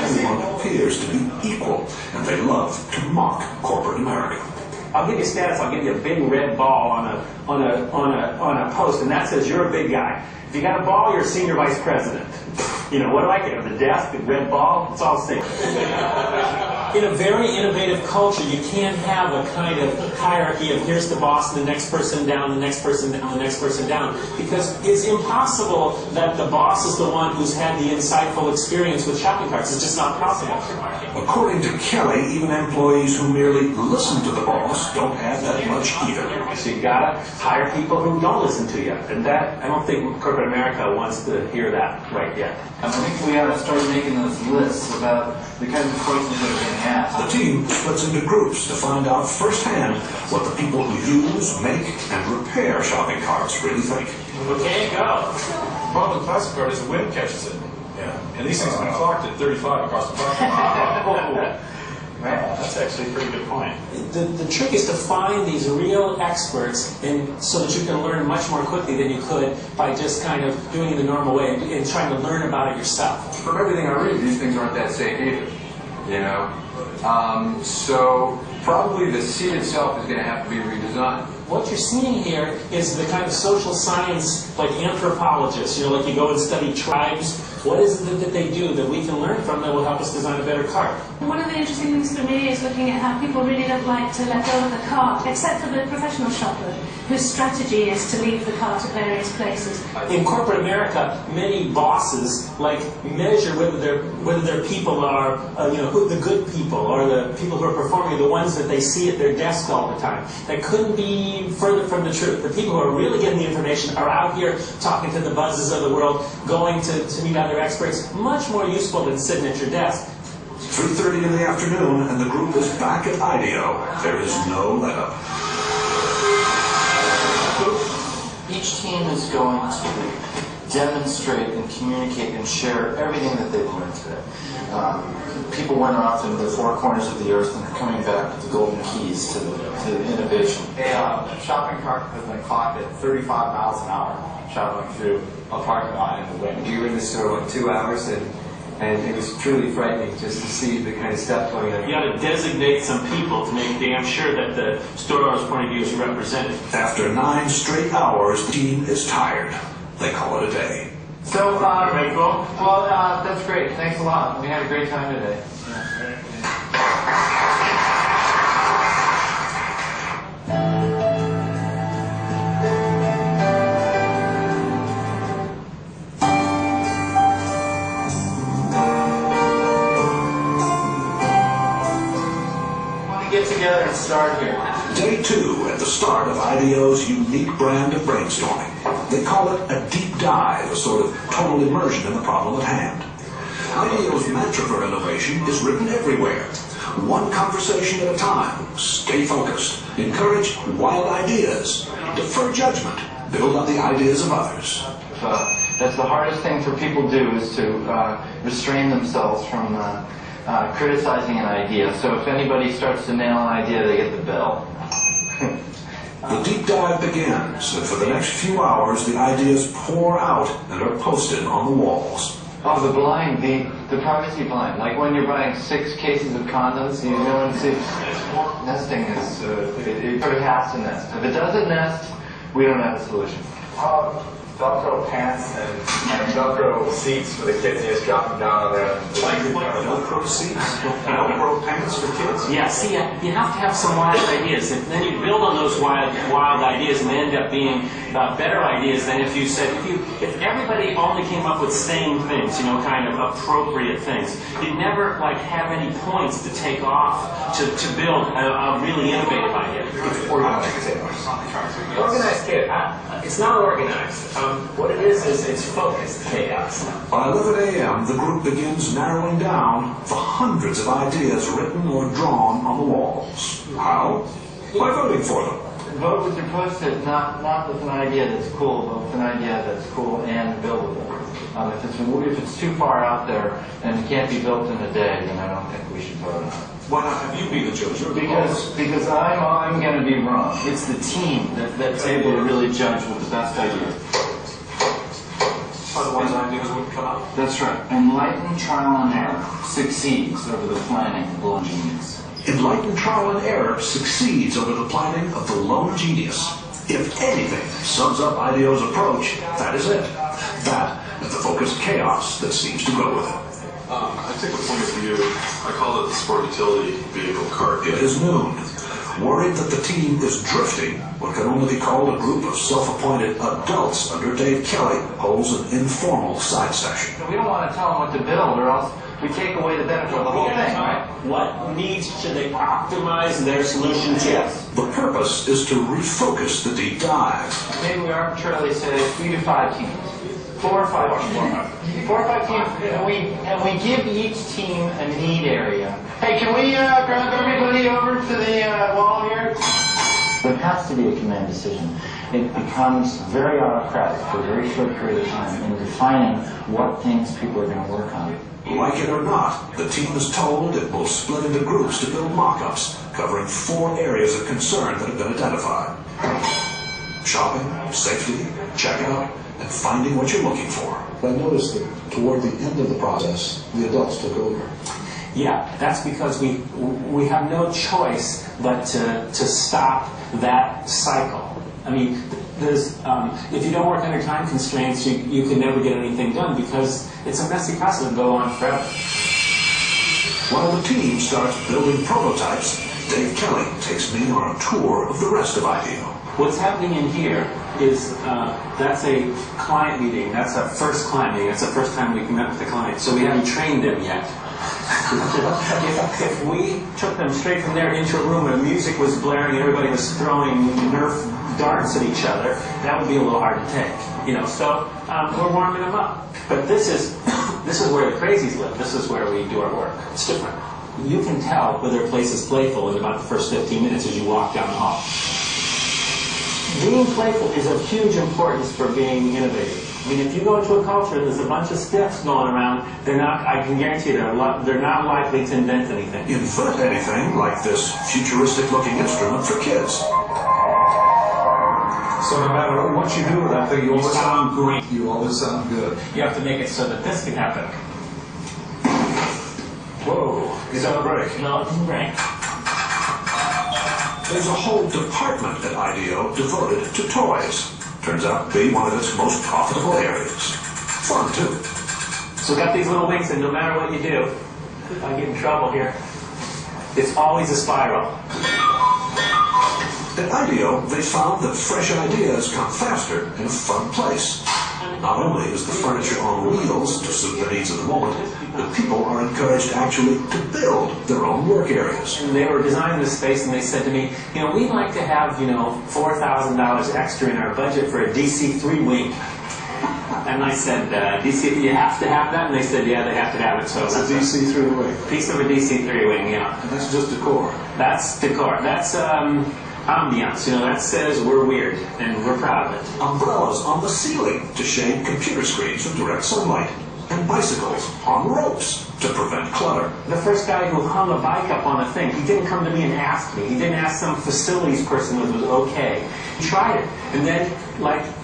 Everyone appears to be equal, and they love to mock corporate America. I'll give you status. I'll give you a big red ball on a post, and that says you're a big guy. If you got a ball, you're a senior vice president. You know, what do I get? The desk, the red ball, it's all the same. In a very innovative culture, you can't have a kind of hierarchy of here's the boss, and the next person down, the next person down, the next person down, because it's impossible that the boss is the one who's had the insightful experience with shopping carts. It's just not possible. According to Kelly, even employees who merely listen to the boss don't have that much either. So you gotta hire people who don't listen to you, and that I don't think corporate America wants to hear that right yet. I think we ought to start making those lists about the kinds of questions that are being asked. The team splits into groups to find out firsthand what the people who use, make, and repair shopping carts really think. Okay, go. The problem with plastic cart is the wind catches it. Yeah. And these things have been clocked at 35 across the parking lot. That's actually a pretty good point. The trick is to find these real experts, and so that you can learn much more quickly than you could by just kind of doing it the normal way and trying to learn about it yourself. From everything I read, these things aren't that safe either, you know? So probably the seat itself is going to have to be redesigned. What you're seeing here is the kind of social science, like anthropologists, you know, like you go and study tribes What is it that they do that we can learn from that will help us design a better cart? One of the interesting things for me is looking at how people really don't like to let go of the cart, except for the professional shopper, whose strategy is to leave the cart at various places. In corporate America, many bosses measure whether their people are, who the good people or the people who are performing, the ones that they see at their desk all the time. That couldn't be further from the truth. The people who are really getting the information are out here talking to the buzzes of the world, going to meet other experts, much more useful than sitting at your desk. 3:30 in the afternoon, and the group is back at IDEO. There is no let-up. Each team is going to demonstrate and communicate and share everything that they've learned today. People went off into the four corners of the earth and are coming back with the golden keys to innovation. A shopping cart has been clocked at 35 miles an hour traveling through a parking lot in the wind. We were in the store in 2 hours, and it was truly frightening just to see the kind of stuff going on. You got to designate some people to make damn sure that the store owner's point of view is represented. After 9 straight hours, the team is tired. They call it a day. So, Very cool. well, that's great. Thanks a lot. We had a great time today. Get together and start here. Day 2 at the start of IDEO's unique brand of brainstorming. They call it a deep dive, a sort of total immersion in the problem at hand. IDEO's mantra for innovation is written everywhere. One conversation at a time. Stay focused. Encourage wild ideas. Defer judgment. Build on the ideas of others. That's the hardest thing for people to do, is to restrain themselves from criticizing an idea. So if anybody starts to nail an idea, they get the bell. The deep dive begins, and for the next few hours, the ideas pour out and are posted on the walls. Oh, the blind, the privacy blind. Like when you're buying 6 cases of condoms, you know, and see, nesting is, it sort of has to nest. If it doesn't nest, we don't have a solution. Velcro pants and Velcro seats for the kids, you just drop them down on there. Like Velcro seats? Velcro pants for kids? Yeah, see, you have to have some wild ideas. And then you build on those wild ideas and they end up being better ideas than if you said, if everybody only came up with same things, kind of appropriate things, you'd never have any points to take off to build a really innovative idea. Organized kid. It's not organized. What it is it's focused chaos. By 11 a.m., the group begins narrowing down the hundreds of ideas written or drawn on the walls. How? By voting for them. Vote with your post-it, not with an idea that's cool, but with an idea that's cool and buildable. If it's too far out there and it can't be built in a day, then I don't think we should vote on it. Why not have you be the judge? Because I'm going to be wrong. It's the team that's able to really judge what the best idea is. Otherwise, ideas wouldn't come out. That's right. Enlightened trial and error succeeds over the planning of the lone genius. Enlightened trial and error succeeds over the planning of the lone genius. If anything sums up IDEO's approach, that is it. That and the focused chaos that seems to go with it. I take the point of view, I call it the sport utility vehicle cart. It is noon. Worried that the team is drifting, what can only be called a group of self-appointed adults under Dave Kelly holds an informal side session. We don't want to tell them what to build, or else we take away the benefit of the whole thing, right? What needs should they optimize their solution to? Yes. The purpose is to refocus the deep dive. Maybe we arbitrarily say 3 to 5 teams. 4 or 5 teams. 4 or 5 teams, and we give each team a need area. Hey, can we grab everybody over to the wall here? There has to be a command decision. It becomes very autocratic for a very short period of time in defining what things people are going to work on. Like it or not, the team is told it will split into groups to build mock-ups covering 4 areas of concern that have been identified. Shopping, safety, checkout, and finding what you're looking for. I noticed that toward the end of the process, the adults took over. Yeah, that's because we have no choice but to stop that cycle. I mean, if you don't work under time constraints, you can never get anything done because it's a messy process that go on forever. While the team starts building prototypes, Dave Kelly takes me on a tour of the rest of IDEO. What's happening in here is that's a client meeting. That's a first client meeting. That's the first time we met with the client. So we haven't trained them yet. If we took them straight from there into a room where music was blaring and everybody was throwing Nerf darts at each other, that would be a little hard to take. So we're warming them up. But this is where the crazies live. This is where we do our work. It's different. You can tell whether a place is playful in about the first 15 minutes as you walk down the hall. Being playful is of huge importance for being innovative. I mean, if you go into a culture and there's a bunch of stiffs going around, I can guarantee they're not likely to invent anything. Invent anything like this futuristic-looking instrument for kids. So no matter what you do with that thing, you always sound great. You always sound good. You have to make it so that this can happen. Whoa, is that a break? No, it didn't break. There's a whole department at IDEO devoted to toys. Turns out to be one of its most profitable areas. Fun, too. So we got these little wings, and no matter what you do, if I get in trouble here, it's always a spiral. At IDEO, they found that fresh ideas come faster in a fun place. Not only is the furniture on wheels to suit the needs of the moment, but people are encouraged actually to build their own work areas. And they were designing this space, and they said to me, we'd like to have, $4,000 extra in our budget for a DC-3 wing. And I said, DC, you have to have that? And they said, yeah, they have to have it. So that's a DC-3 wing. Piece of a DC-3 wing, yeah. And that's just decor. That's decor. That's ambiance. That says we're weird, and we're proud of it. Umbrellas on the ceiling to shade computer screens from direct sunlight. And bicycles on ropes to prevent clutter. The first guy who hung a bike up on a thing, he didn't come to me and ask me. He didn't ask some facilities person if it was okay. He tried it. And then,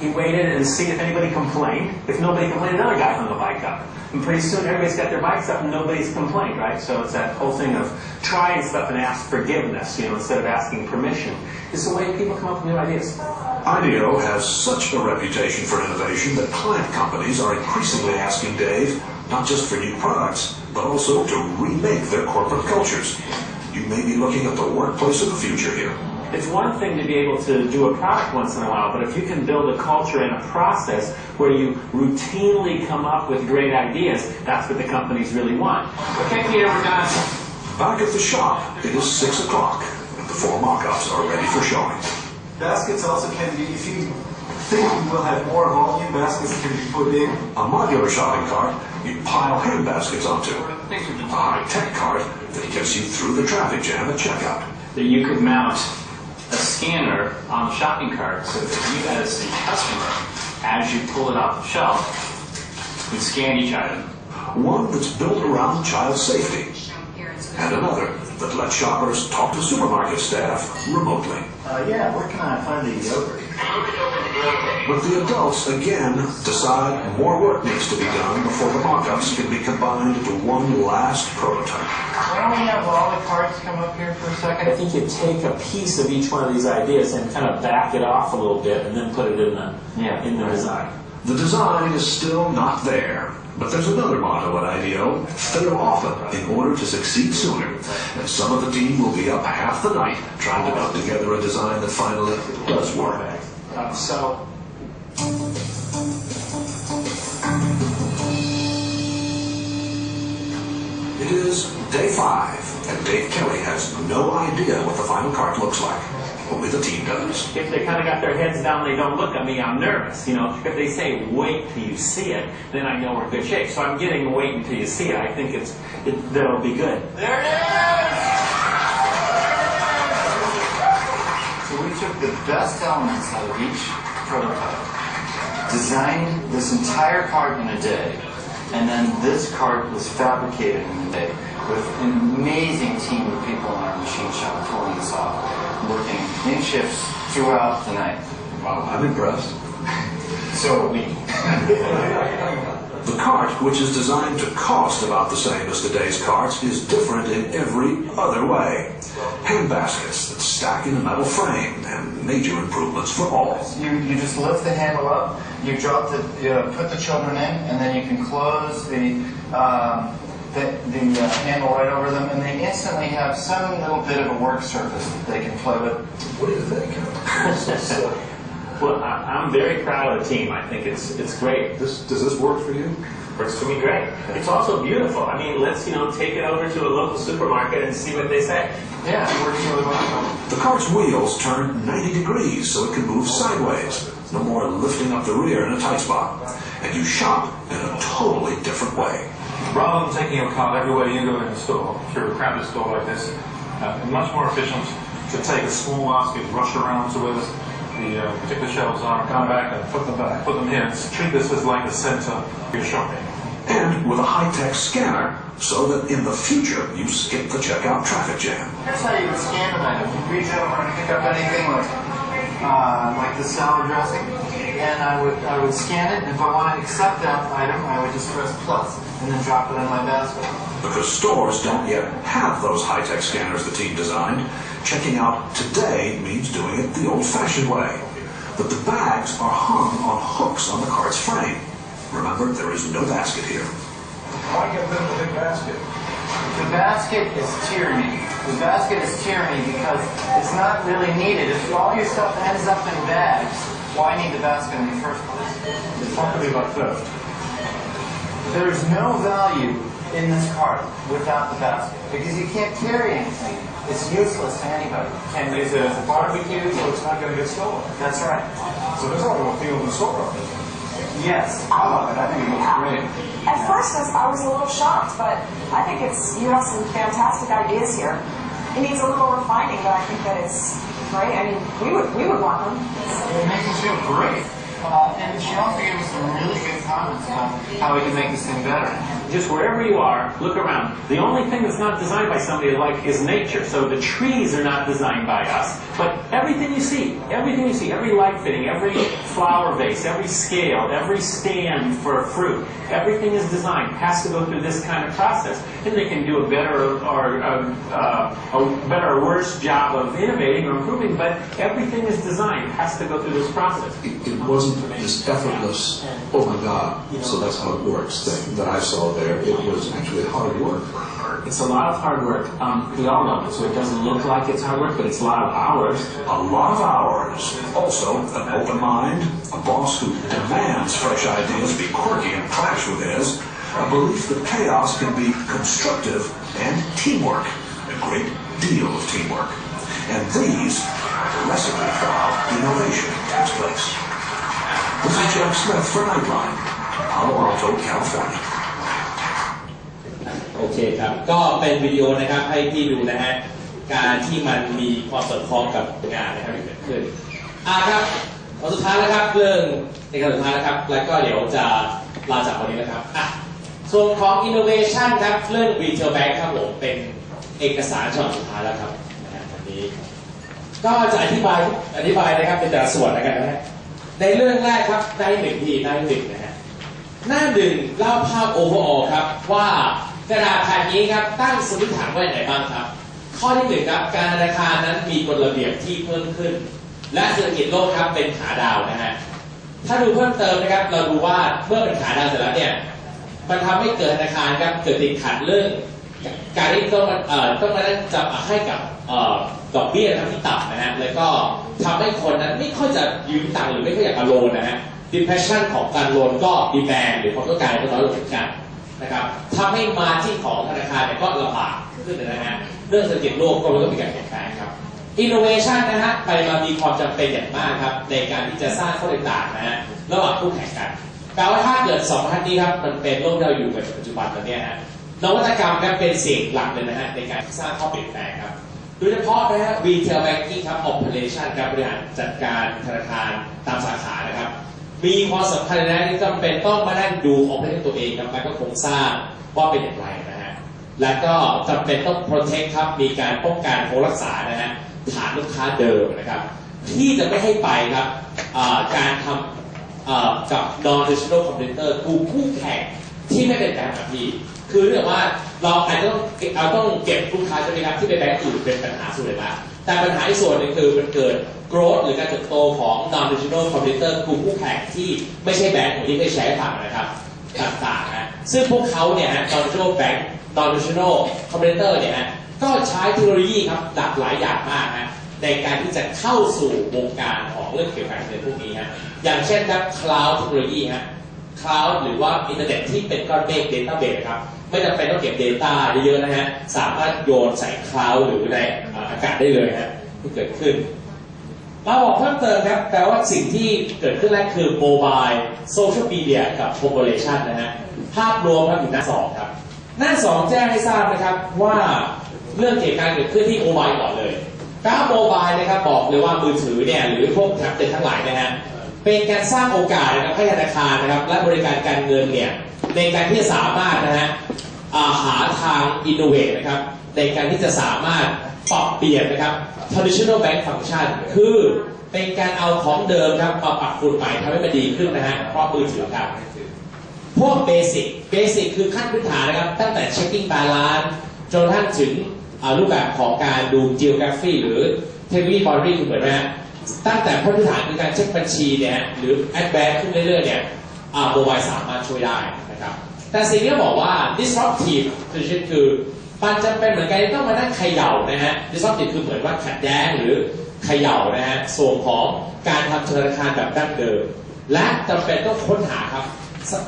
he waited and see if anybody complained. If nobody complained, another guy hung a bike up. And pretty soon, everybody's got their bikes up and nobody's complained, right? So it's that whole thing of trying stuff and ask forgiveness, instead of asking permission. It's the way people come up with new ideas. IDEO has such a reputation for innovation that client companies are increasingly asking Dave not just for new products, but also to remake their corporate cultures. You may be looking at the workplace of the future here. It's one thing to be able to do a product once in a while, but if you can build a culture and a process where you routinely come up with great ideas, that's what the companies really want. Okay, Peter, we're done. Back at the shop, it is 6 o'clock, and the 4 mock-ups are ready for showing. Baskets also can be, if you think you will have more volume, baskets can be put in. A modular shopping cart you pile hand baskets onto. A high-tech cart that gets you through the traffic jam at checkout. That you could mount a scanner on the shopping cart so that you as the customer, as you pull it off the shelf, would scan each item. One that's built around child safety. And another that lets shoppers talk to supermarket staff remotely. Yeah, where can I find the yogurt? But the adults, again, decide more work needs to be done before the mock-ups can be combined into one last prototype. Why don't we have all the cards come up here for a second? I think you take a piece of each one of these ideas and kind of back it off a little bit and then put it in the design. The design is still not there. But there's another motto at IDEO: fail often in order to succeed sooner. And some of the team will be up half the night trying to put together a design that finally does work. It is day 5, and Dave Kelly has no idea what the final cart looks like. Only the team does. If they kind of got their heads down, they don't look at me, I'm nervous. If they say, wait till you see it, then I know we're in good shape. So I'm getting wait until you see it. I think that'll be good. There it is! So we took the best elements out of each prototype, designed this entire cart in a day, and then this cart was fabricated in a day with an amazing team of people in our machine shop pulling this off, working in shifts throughout the night. Wow, I'm impressed. So are we. The cart, which is designed to cost about the same as today's carts, is different in every other way. Hand baskets that stack in a metal frame and major improvements for all. You just lift the handle up, you put the children in, and then you can close the handle right over them, and they instantly have some little bit of a work surface that they can play with. What do you think? Well, I'm very proud of the team. I think it's great. Does this work for you? Works for me great. It's also beautiful. I mean, let's take it over to a local supermarket and see what they say. Yeah, it works really well. The cart's wheels turn 90 degrees so it can move sideways. No more lifting up the rear in a tight spot. And you shop in a totally different way. Rather than taking your cart everywhere you go in the store, through a crowded store like this, much more efficient to take a small basket, rush around to where the particular shelves are, and come back and put them here. Treat this as like the center of your shopping. And with a high-tech scanner, so that in the future you skip the checkout traffic jam. Here's how you would scan an item. You reach over and pick up anything like the salad dressing, and I would scan it, and if I want to accept that item, I would just press plus, and then drop it in my basket. Because stores don't yet have those high-tech scanners the team designed, checking out today means doing it the old-fashioned way. But the bags are hung on hooks on the cart's frame. Remember, there is no basket here. Why get rid of the big basket? The basket is tyranny. The basket is tyranny because it's not really needed. If all your stuff ends up in bags, why need the basket in the first place? Talk to me about theft. There is no value in this cart without the basket because you can't carry anything. It's useless to anybody. And it's a barbecue, so it's not going to get stolen. That's right. So there's a lot of appeal in the store of it. Yes. I love it. I think it looks great. At first, I was a little shocked, but I think you have some fantastic ideas here. It needs a little refining, but I think that it's great. I mean, we would want them. It makes us feel great. And she also gave us some really good comments about how we can make this thing better. Just wherever you are, look around. The only thing that's not designed by somebody like is nature. So the trees are not designed by us, but everything you see, every light fitting, every flower vase, every scale, every stand for fruit, everything is designed, has to go through this kind of process. And they can do a better or worse job of innovating or improving, but everything is designed, has to go through this process. It wasn't this effortless, oh my God, so that's how it works thing that I saw there. It was actually hard work. It's a lot of hard work. We all know it, so it doesn't look like it's hard work, but it's a lot of hours. A lot of hours. Also, an open mind, a boss who demands fresh ideas be quirky and clash with his, a belief that chaos can be constructive, and teamwork. A great deal of teamwork. And these are the recipe for how innovation takes place. This is Jack Smith for Nightline, Palo Alto, California. โอเคครับก็เป็นวิดีโอนะครับให้พี่ดูนะฮะการที่มันมีความสอดคล้องกับงานนะครับที่เกิดขึ้นครับวันสุดท้ายแล้วครับเรื่องในการสุดท้ายแล้วครับแล้วก็เดี๋ยวจะลาจากวันนี้นะครับส่วนของ innovation ครับเรื่อง retail bank ครับผมเป็นเอกสารฉบับสุดท้ายแล้วครับวันนี้ก็จะอธิบายนะครับเป็นแต่ละส่วนนะครับนะฮะในเรื่องแรกครับหน้าหนึ่งนะฮะหน้าหนึ่งเล่าภาพ overall ครับว่ากระดาษแผ่นนี้ครับตั้งสมมติฐานไว้ไหนบ้างครับข้อที่หนึ่งครับการธนาคารนั้นมีกฎระเบียบที่เพิ่มขึ้นและเศรษฐกิจโลกครับเป็นขาดาวนะฮะถ้าดูเพิ่มเติมนะครับเราดูว่าเมื่อเป็นขาดาวเสร็จแล้วเนี่ยมันทำให้เกิดธนาคารครับเกิดติดขัดเรื่องการที่ต้องมาจับให้กับดอกเบี้ยที่ต่ำนะฮะแล้วก็ทำให้คนนั้นไม่ค่อยจะยืมตังค์หรือไม่ค่อยอยากโลนนะฮะ depression ของการโลนก็ดีแมนหรือความต้องการก็น้อยลงเหมือนกันนะครับทำให้มาจิ้นของธนาคารเนี่ยก็ลำบากขึ้นนะฮะเรื่องเศรษฐกิจโลกก็ต้องมีการเปลี่ยนแปลงครับ innovation นะฮะไปมามีความจำเป็นอย่างมากครับในการที่จะสร้างข้อแตกต่างนะฮะระหว่างคู่แข่งกันแปลว่าถ้าเกิด2 ท่านนี้ครับมันเป็นโลกที่เราอยู่ในปัจจุบันตอนนี้ฮะนวัตกรรมครับเป็นสิ่งหลักเลยนะฮะในการสร้างข้อเปลี่ยนแปลงครับโดยเฉพาะนะฮะ retail banking ครับ operation การบริหารจัดการธนาคารตามสาขานะครับมีความสำคัญนะที่จำเป็นต้องมานั่งดู operation ตัวเองครับแล้วก็โครงสร้างว่าเป็นอย่างไรนะฮะและก็จำเป็นต้อง protect ครับมีการป้องกันโครักษานะฮะฐานลูกค้าเดิมนะครับที่จะไม่ให้ไปครับการทำ กับ non-traditional competitor กลุ่มคู่แข่งที่ไม่เป็นแบงก์แบบพี่คือเรื่องว่าเราอาจจะต้องเก็บลูกค้าใช่ไหมครับที่เป็นแบงก์อื่นเป็นปัญหาส่วนใหญ่ละแต่ปัญหาอีกส่วนหนึ่งคือมันเกิด growth หรือการเติบโตของ non-traditional competitor กลุ่มคู่แข่งที่ไม่ใช่แบงก์ของที่เคยใช้ฝั่งนะครับต่างๆนะซึ่งพวกเขาเนี่ยฮะ non-traditional bank non-traditional competitor เนี่ยฮะก็ใช้เทคโนโลยีครับหลากหลายอย่างมากนะในการที่จะเข้าสู่วงการของเรื่องเกี่ยวกับเรื่องพวกนี้ฮะอย่างเช่นครับ cloud เทคโนโลยีฮะ cloud หรือว่าอินเทอร์เน็ตที่เป็นก้อนเมฆ database ครับไม่จำเป็นต้องเก็บ data เยอะๆนะฮะสามารถโยนใส่ cloud หรือในอากาศได้เลยฮะที่เกิดขึ้นเราบอกเพิ่มเติมครับแปลว่าสิ่งที่เกิดขึ้นแรกคือ mobile social media กับ population นะฮะภาพรวมครับอยู่หน้า2ครับหน้า2แจ้งให้ทราบนะครับว่าเรื่องเกี่ยวกับการเกิดขึ้นที่ mobile ก่อนเลยการโมบายนะครับบอกเลยว่ามือถือเนี่ยหรือพวกแท็บเล็ตทั้งหลายนะฮะเป็นการสร้างโอกาสนะครับให้ธนาคารนะครับและบริการการเงินเนี่ยในการที่จะสามารถนะฮะหาทางอินโนเวทนะครับในการที่จะสามารถปรับเปลี่ยนนะครับ traditional bank function คือเป็นการเอาของเดิมครับมาปรับปรุงใหม่ทำให้มันดีขึ้นนะฮะเพราะมือถือครับพวกเบสิกคือขั้นพื้นฐานนะครับตั้งแต่ checking balance จนท่านถึงรูปแบบของการดู geography หรือ heavy body เหมือนไหมฮะตั้งแต่พื้นฐานคือการเช็คบัญชีเนี่ยหรือ advance ขึ้นเรื่อยๆเนี่ยโมบายสามารถช่วยได้นะครับแต่สิ่งที่บอกว่า disruptive คือมันจะเป็นเหมือนกันต้องมานั่งเขย่านะฮะ disruptive คือเหมือนว่าขัดแย้งหรือเขย่านะฮะส่วนของการทำธนาคารแบบดั้งเดิมและจำเป็นต้องค้นหาครับ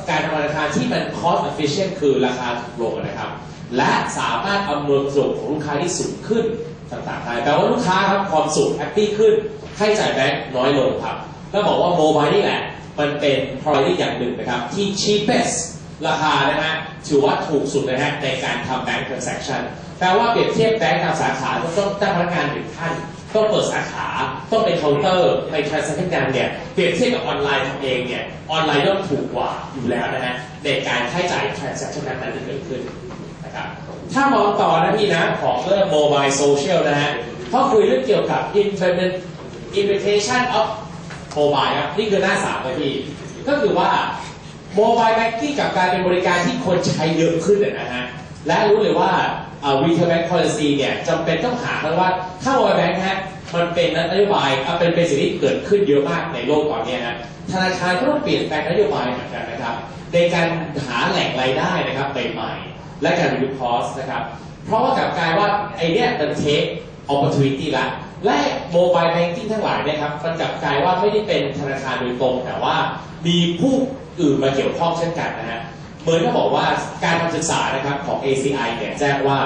การทำธนาคารที่มัน cost efficient คือราคาถูกลงนะครับและสามารถอำนวยประโยชน์ของลูกค้าที่สูงขึ้นต่างๆได้แปลว่าลูกค้าครับความสุขแฮปปี้ขึ้นค่าใช้จ่ายแบงค์น้อยลงครับแล้วบอกว่าโมบายนี่แหละมันเป็น priority อย่างหนึ่งนะครับที่ cheapest ราคานะฮะถือว่าถูกสุดนะฮะในการทำ bank transaction แปลว่าเปรียบเทียบแบงค์ตามสาขาต้องตั้งพนักงาน1 ท่านต้องเปิดสาขาต้องเป็นเคาน์เตอร์ใน transaction เนี่ยเปรียบเทียบกับออนไลน์ทำเองเนี่ยออนไลน์ย่อมถูกกว่าอยู่แล้วนะฮะในการค่าใช้จ่าย transaction นั้นที่เกิดขึ้นถ้ามองต่อนะพี่นะของเรื่อง mobile social นะฮะเขาคุยเรื่องเกี่ยวกับ implementation of mobile ครับนี่คือหน้า3เลยพี่ก็คือว่า mobile banking กับการเป็นบริการที่คนใช้เยอะขึ้นนะฮะและรู้เลยว่าretail bank policy เนี่ยจำเป็นต้องหาเพราะว่าถ้า mobile bank ฮะมันเป็นนโยบายเป็นสิ่งที่เกิดขึ้นเยอะมากในโลกตอนนี้ฮะธนาคารก็ต้องเปลี่ยนแปลงนโยบายเหมือนกันนะครับในการหาแหล่งรายได้นะครับใหม่ๆและการ reduce cost นะครับเพราะว่ากลับกลายว่าไอเนี้ยมัน take opportunity ละและ mobile banking ทั้งหลายนะครับมันกลับกลายว่าไม่ได้เป็นธนาคารโดยตรงแต่ว่ามีผู้อื่นมาเกี่ยวข้องเช่นกันนะฮะเหมือนก็บอกว่าการทำศึกษานะครับของ ACI เนี่ยแจ้งว่า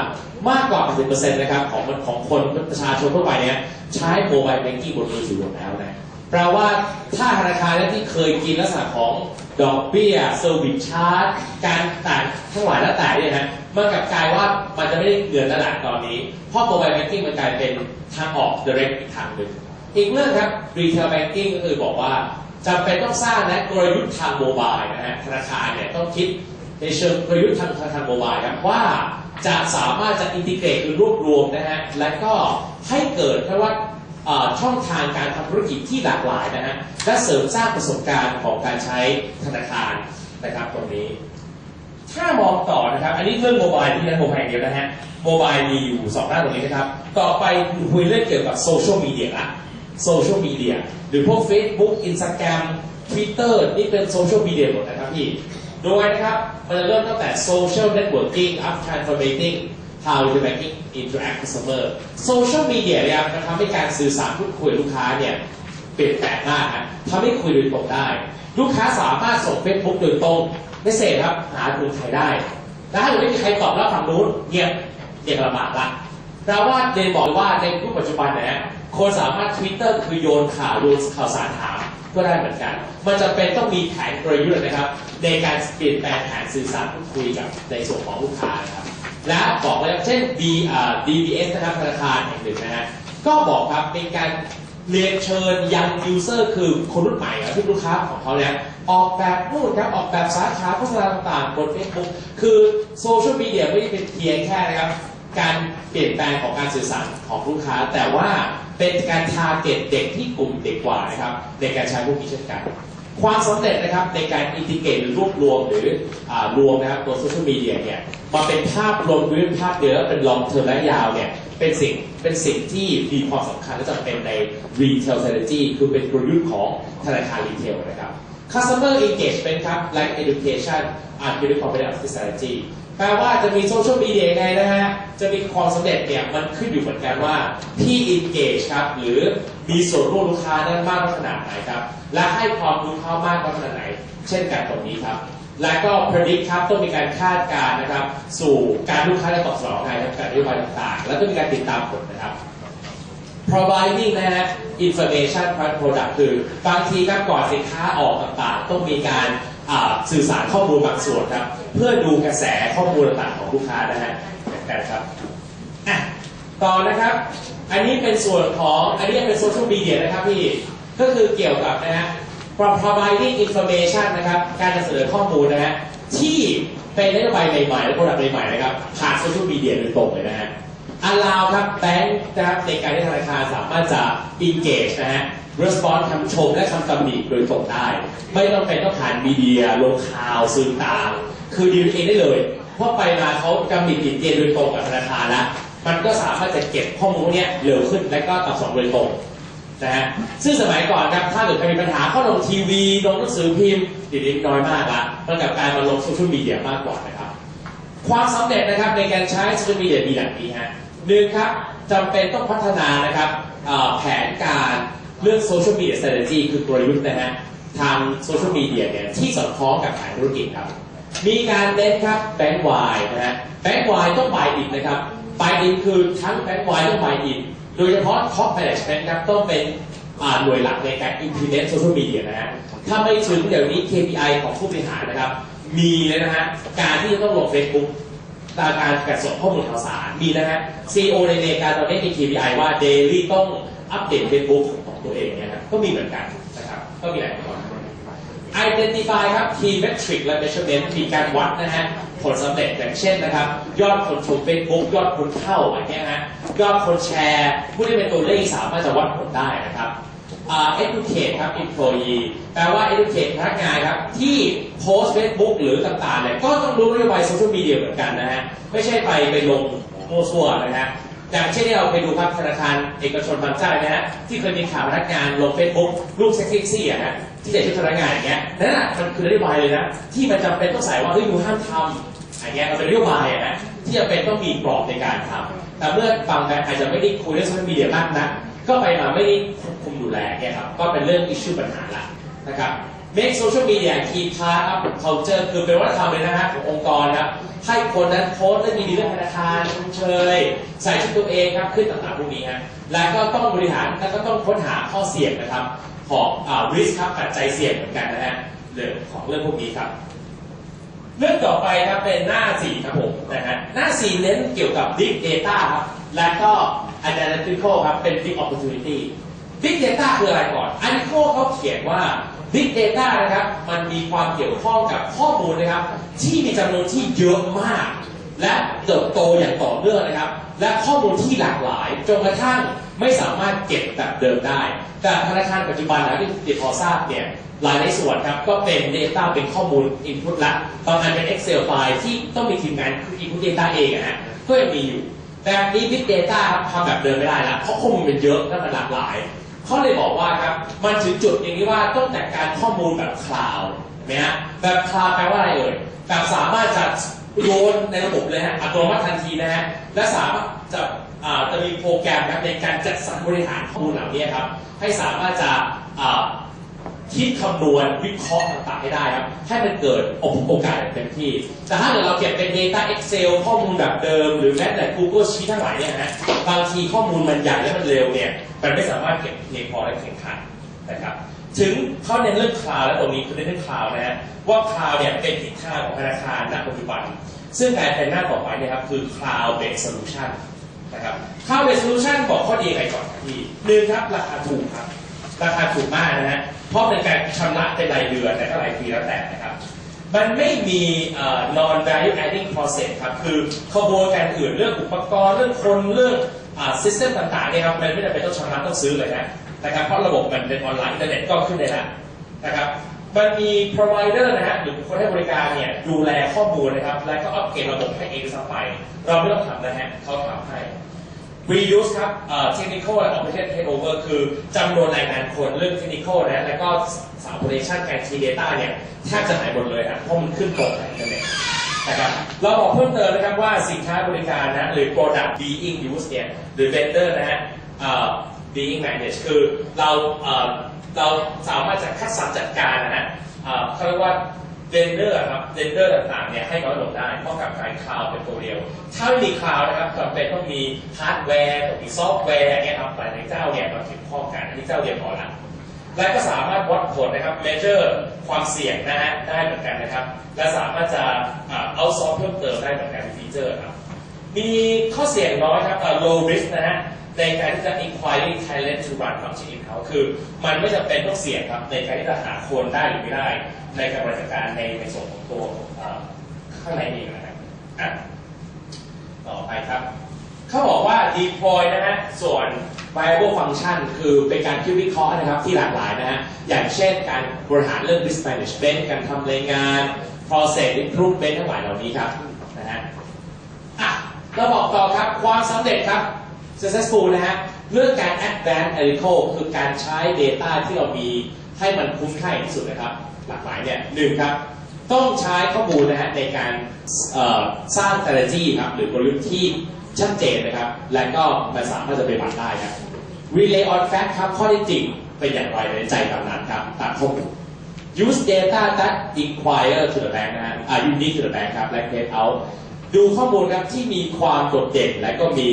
มากกว่า 10% นะครับของคนประชาชนทั่วไปเนี่ยใช้ mobile banking บนมือถือหมดแล้วนะแปลว่าถ้าธนาคารที่เคยกินลักษณะของดอกเบี้ยเซอร์วิสชาร์จการต่างทั้งหลายแล้วแต่เนี่ยนะมันกลับกลายว่ามันจะไม่ได้เงินระดับตอนนี้เพราะ mobile banking มันกลายเป็นทางออก direct อีกทางหนึ่งอีกเรื่องครับ retail banking ก็คือบอกว่าจำเป็นต้องสร้างและกลยุทธ์ทางโมบายนะฮะธนาคารเนี่ยต้องคิดในเชิงกลยุทธ์ทางโมบายครับว่าจะสามารถจะอินทิเกรตคือรวบรวมนะฮะและก็ให้เกิดเพราะว่าช่องทางการทำธุรกิจที่หลากหลายนะฮะและเสริมสร้างประสบการณ์ของการใช้ธนาคารนะครับตรงนี้ถ้ามองต่อนะครับอันนี้เรื่องโมบายที่นั่นโมบายเดียวนะฮะโมบายมีอยู่2ด้านตรงนี้นะครับต่อไปคุยเรื่องเกี่ยวกับโซเชียลมีเดียละโซเชียลมีเดียหรือพวก Facebook Instagram Twitter นี่เป็นโซเชียลมีเดียหมดนะครับพี่โดยนะครับมันจะเริ่มตั้งแต่ social networking up transforming how the banking interact customer social media เนี่ยมันทำให้การสื่อสารพูดคุยลูกค้าเนี่ยเปลี่ยนแปลงมากนะทำให้คุยโดยตรงได้ลูกค้าสามารถส่ง Facebook โดยตรงไม่เสร็จครับหาดูใครได้แล้วถ้าไม่มีใครตอบรับฝั่งนู้นเงียบลำบากละแปลว่าเดนบอกว่าในยุคปัจจุบันเนี่ยคนสามารถ Twitter คือโยนข่าวสารถามก็ได้เหมือนกันมันจะเป็นต้องมีแผนกลยุทธ์นะครับในการเปลี่ยนแปลงแผนสื่อสารพูดคุยกับในส่วนของลูกค้านะครับและบอกว่าเช่น DBS นะครับธนาคารแห่งหนึ่งนะฮะก็บอกครับเป็นการเรียนเชิญยัง user คือคนรุ่นใหม่ที่ลูกค้าของเขาเนี่ยออกแบบนู่นครับออกแบบสาขาโฆษณาต่างๆบน Facebook คือโซเชียลมีเดียไม่ได้เป็นเพียงแค่นะครับการเปลี่ยนแปลงของการสื่อสารของลูกค้าแต่ว่าเป็นการทาร์เก็ตเด็กที่กลุ่มเด็กกว่านะครับในการใช้พวกนี้เช่นกัน ความสำเร็จนะครับในการอินทิเกรตหรือรวบรวมหรือรวมนะครับตัวโซเชียลมีเดียเนี่ยมาเป็นภาพรวมด้วยภาพเดียวแล้วเป็นลองเทอมและยาวเนี่ยเป็นสิ่งที่มีความสำคัญและจำเป็นใน retail strategy คือเป็นกลยุทธ์ของธนาคารรีเทลนะครับ customer engagement ครับ like education and building competence strategy แปลว่าจะมีโซเชียลมีเดียยังไงนะฮะจะมีความสำเร็จเนี่ยมันขึ้นอยู่เหมือนกันว่าที่ engage ครับหรือมีส่วนร่วมลูกค้านั้นมากน้อยขนาดไหนครับและให้ความรู้เขามากน้อยขนาดไหนเช่นกันตรงนี้ครับและก็ predict ครับต้องมีการคาดการณ์นะครับสู่การลูกค้าจะตอบสนองไงครับการนโยบายต่างๆแล้วก็มีการติดตามผลนะครับ providing นะฮะ information product คือบางทีครับก่อนสินค้าออกต่างๆต้องมีการสื่อสารข้อมูลบางส่วนครับเพื่อดูกระแสข้อมูลต่างๆของลูกค้านะฮะกันครับต่อนะครับอันนี้เป็นส่วนของอันนี้เป็นโซเชียลมีเดียนะครับพี่ก็คือเกี่ยวกับนะฮะ providing information นะครับการนำเสนอข้อมูลนะฮะที่เป็นนโยบายใหม่ๆและโปรดักต์ใหม่ๆนะครับผ่านโซเชียลมีเดียโดยตรงเลยนะฮะallow ครับแบงค์นะครับในการที่ธนาคารสามารถจะ engage นะฮะ response คำชมและคำตำหนิโดยตรงได้ไม่ต้องเป็นต้องผ่านมีเดียลงข่าวสื่อต่างคือดีลเองได้เลยเพราะไปมาเขาตำหนิติดเตียนโดยตรงกับธนาคารแล้วมันก็สามารถจะเก็บข้อมูลเนี้ยเร็วขึ้นและก็ตอบสนองโดยตรงนะฮะซึ่งสมัยก่อนครับถ้าเกิดใครมีปัญหาเข้าลงทีวีลงหนังสือพิมพ์เดี๋ยวนี้น้อยมากละมันกับการมาลงโซเชียลมีเดียมากกว่านะครับความสำเร็จนะครับในการใช้โซเชียลมีเดียมีอย่างนี้ฮะหนึ่งครับจำเป็นต้องพัฒนานะครับแผนการเรื่องโซเชียลมีเดีย strategy คือกลยุทธ์นะฮะทางโซเชียลมีเดียเนี่ยที่สอดคล้องกับแผนธุรกิจครับมีการเน้นครับแบงก์วายนะฮะแบงก์วายต้อง buy in นะครับ buy in คือทั้งแบงก์วายต้อง buy in โดยเฉพาะ top management ครับต้องเป็นหน่วยหลักในการ implement โซเชียลมีเดียนะฮะถ้าไม่ถึงเดี๋ยวนี้ KPI ของผู้บริหารนะครับมีเลยนะฮะการที่จะต้องลง Facebookการกระส่งข้อมูลข่าวสารมีนะฮะ CEO ในอเมริกาตอนนี้มี KPI ว่า daily ต้องอัปเดต Facebook ของตัวเองนะครับก็มีเหมือนกันนะครับก็มีหลายคน Identify ครับ Key Metric และ Measurement มีการวัดนะฮะผลสำเร็จอย่างเช่นนะครับยอดคนชม Facebook ยอดคนเข้าอะไรเงี้ยฮะยอดคนแชร์ผู้ที่เป็นตัวเลขสามารถจะวัดผลได้นะครับeducate ครับ employee แปลว่า educate พนักงานครับที่โพสต์ Facebook หรือต่างๆเนี่ยก็ต้องรู้นโยบายโซเชียลมีเดียเหมือนกันนะฮะไม่ใช่ไปลงโม้ซั่วนะฮะอย่างเช่นที่เราไปดูครับธนาคารเอกชนบางเจ้านะฮะที่เคยมีข่าวพนักงานลง Facebook รูปเซ็กซี่อะฮะที่ใส่ชุดพนักงานอย่างเงี้ยนั่นแหละมันคือนโยบายเลยนะที่มันจำเป็นต้องใส่ว่าเฮ้ยยูห้ามทำอย่างเงี้ยมันเป็นนโยบายนะที่จำเป็นต้องมีกรอบในการทำแต่เมื่อบางแบรนด์อาจจะไม่ได้คุยเรื่องโซเชียลมีเดียมากนะก็ไปมาไม่ได้คุมดูแลเนี่ยครับก็เป็นเรื่องอิชชูปัญหาละนะครับ make social media key part of culture คือเป็นวัฒนธรรมเลยนะฮะขององค์กรครับให้คนนั้นโพสต์เรื่องดีๆเรื่องธนาคารชมเชยใส่ชุดตัวเองครับขึ้นต่างๆพวกนี้ฮะแล้วก็ต้องบริหารแล้วก็ต้องค้นหาข้อเสี่ยงนะครับของrisk ครับปัจจัยเสี่ยงเหมือนกันนะฮะเรื่องของเรื่องพวกนี้ครับเรื่องต่อไปครับเป็นหน้า4ครับผมนะฮะหน้า4เน้นเกี่ยวกับ big data ครับและก็ analytical ครับเป็น big opportunity big data คืออะไรก่อน analytical เขาเขียนว่า big data นะครับมันมีความเกี่ยวข้องกับข้อมูลนะครับที่มีจำนวนที่เยอะมากและเติบโตอย่างต่อเนื่องนะครับและข้อมูลที่หลากหลายจนกระทั่งไม่สามารถเก็บแบบเดิมได้แต่ธนาคารปัจจุบันนะที่ติดพอทราบเนี่ยหลายในส่วนครับก็เป็น data เป็นข้อมูล input ละบางอันเป็น Excel ไฟล์ที่ต้องมีทีมงาน input data เองนะฮะก็ยังมีอยู่แต่นี้ big data ครับทำแบบเดิมไม่ได้ละเพราะข้อมูลมันเยอะและมันหลากหลายเขาเลยบอกว่าครับมันถึงจุดอย่างนี้ว่าต้องจัดการข้อมูลแบบคลาวด์ไหมฮะแบบคลาวด์แปลว่าอะไรเอ่ยแบบสามารถจะโยนในระบบเลยฮะอัตโนมัติทันทีนะฮะและสามารถจะมีโปรแกรมครับในการจัดสรรบริหารข้อมูลเหล่านี้ครับให้สามารถจะคิดคำนวณวิเคราะห์ต่างๆให้ได้ครับให้มันเกิดโอกาสเต็มที่แต่ถ้าเกิดเราเก็บเป็น Data Excel ข้อมูลแบบเดิมหรือแม้แต่ Google Sheet ทั้งหลายเนี่ยนะบางทีข้อมูลมันใหญ่และมันเร็วเนี่ยมันไม่สามารถเก็บเพียงพอและแข่งขันนะครับถึงเขาเน้นเรื่องคลาวด์และตรงนี้คือเน้นเรื่องคลาวด์นะฮะว่าคลาวด์เนี่ยเป็นทิศทางของธนาคารณปัจจุบันซึ่งการเป็นหน้าต่อไปเนี่ยครับคือ Cloud Based Solution นะครับ Cloud Based Solution บอกข้อดีอะไรก่อนครับพี่หนึ่งครับราคาถูกครับราคาถูกมากนะฮะเพราะเป็นการชำระเป็นรายเดือนแต่ก็รายปีแล้วแต่นะครับมันไม่มี non value adding process ครับคือขบวนการอื่นเรื่องอุปกรณ์เรื่องคนเรื่องsystem ต่างๆเนี่ยครับมันไม่จำเป็นต้องชำระต้องซื้อเลยนะครับเพราะระบบมันเป็นออนไลน์อินเทอร์เน็ตก็ขึ้นได้แล้วนะครับ มันมี provider นะฮะหรือคนให้บริการเนี่ยดูแลข้อมูลนะครับและก็อัปเกรดระบบให้เองสักไปเราไม่ต้องทำนะฮะเขาทำให้ reduce ครับtechnical และ operation takeover คือจำนวนรายงานคนเรื่อง technical นะแล้วก็operation การ key data เนี่ยแทบจะหายหมดเลยครับเพราะมันขึ้นตรงกับอินเทอร์เน็ตนะครับเราบอกเพิ่มเติมนะครับว่าสินค้าบริการนะหรือ product being used เนี่ยหรือ vendor นะฮะbeing managed คือเราสามารถจะคัดสรรจัดการนะฮะเขาเรียกว่า vendor ครับ vendor ต่างๆเนี่ยให้น้อยลงได้เพราะกับการ cloud เป็นตัวเดียวถ้าไม่มี cloud นะครับจำเป็นต้องมีฮาร์ดแวร์ต้องมีซอฟต์แวร์อย่างเงี้ยครับหลายๆเจ้าเนี่ยมาเกี่ยวข้องกันอันนี้เจ้าเดียวพอละและก็สามารถวัดผลนะครับ measure ความเสี่ยงนะฮะได้เหมือนกันนะครับและสามารถจะเอาซอฟต์เพิ่มเติมได้เหมือนกันฟีเจอร์ครับมีข้อเสี่ยงน้อยครับlow risk นะฮะในการที่จะ inquiry talent to run function in house คือมันไม่จำเป็นต้องเสี่ยงครับในการที่จะหาคนได้หรือไม่ได้ในการบริการในส่วนของตัวข้างในเองนะครับต่อไปครับเขาบอกว่า deploy นะฮะส่วน viable function คือเป็นการคิดวิเคราะห์นะครับที่หลากหลายนะฮะอย่างเช่นการบริหารเรื่อง risk management การทำรายงาน process improvement ทั้งหลายเหล่านี้ครับนะฮะเราบอกต่อครับความสำเร็จครับ successful นะฮะเรื่องการ advanced analytical คือการใช้ data ที่เรามีให้มันคุ้มค่าที่สุดนะครับหลากหลายเนี่ยหนึ่งครับต้องใช้ข้อมูลนะฮะในการสร้าง strategy ครับหรือกลยุทธ์ที่ชัดเจนนะครับและก็มันสามารถจะปฏิบัติได้ครับ relay on fact ครับข้อเท็จจริงเป็นอย่างไรในใจตามนั้นครับตามข้อมูล use data that inquire to the bank นะฮะunique to the bank ครับและ get out ดูข้อมูลครับที่มีความโดดเด่นและก็มี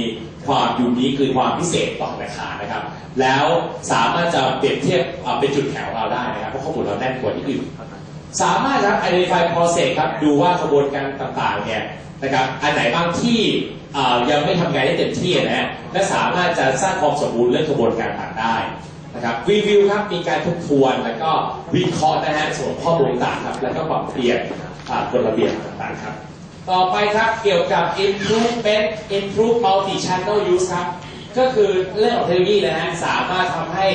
ความยูนิคคือความพิเศษต่อธนาคารนะครับแล้วสามารถจะเปรียบเทียบเป็นจุดแข็งของเราได้นะครับเพราะข้อมูลเราแน่นกว่าที่อื่นสามารถครับ identify process ครับดูว่ากระบวนการต่างๆเนี่ยนะครับอันไหนบ้างที่ยังไม่ทำงานได้เต็มที่นะฮะและสามารถจะสร้างความสมบูรณ์เรื่องกระบวนการต่างได้นะครับรีวิวครับมีการทบทวนแล้วก็วิเคราะห์นะฮะส่วนข้อมูลต่างครับแล้วก็ปรับเปลี่ยนกฎระเบียบต่างๆครับต่อไปครับเกี่ยวกับ improve multi channel use ครับก็คือเรื่องของเทคโนโลยีนะฮะสามารถทำให้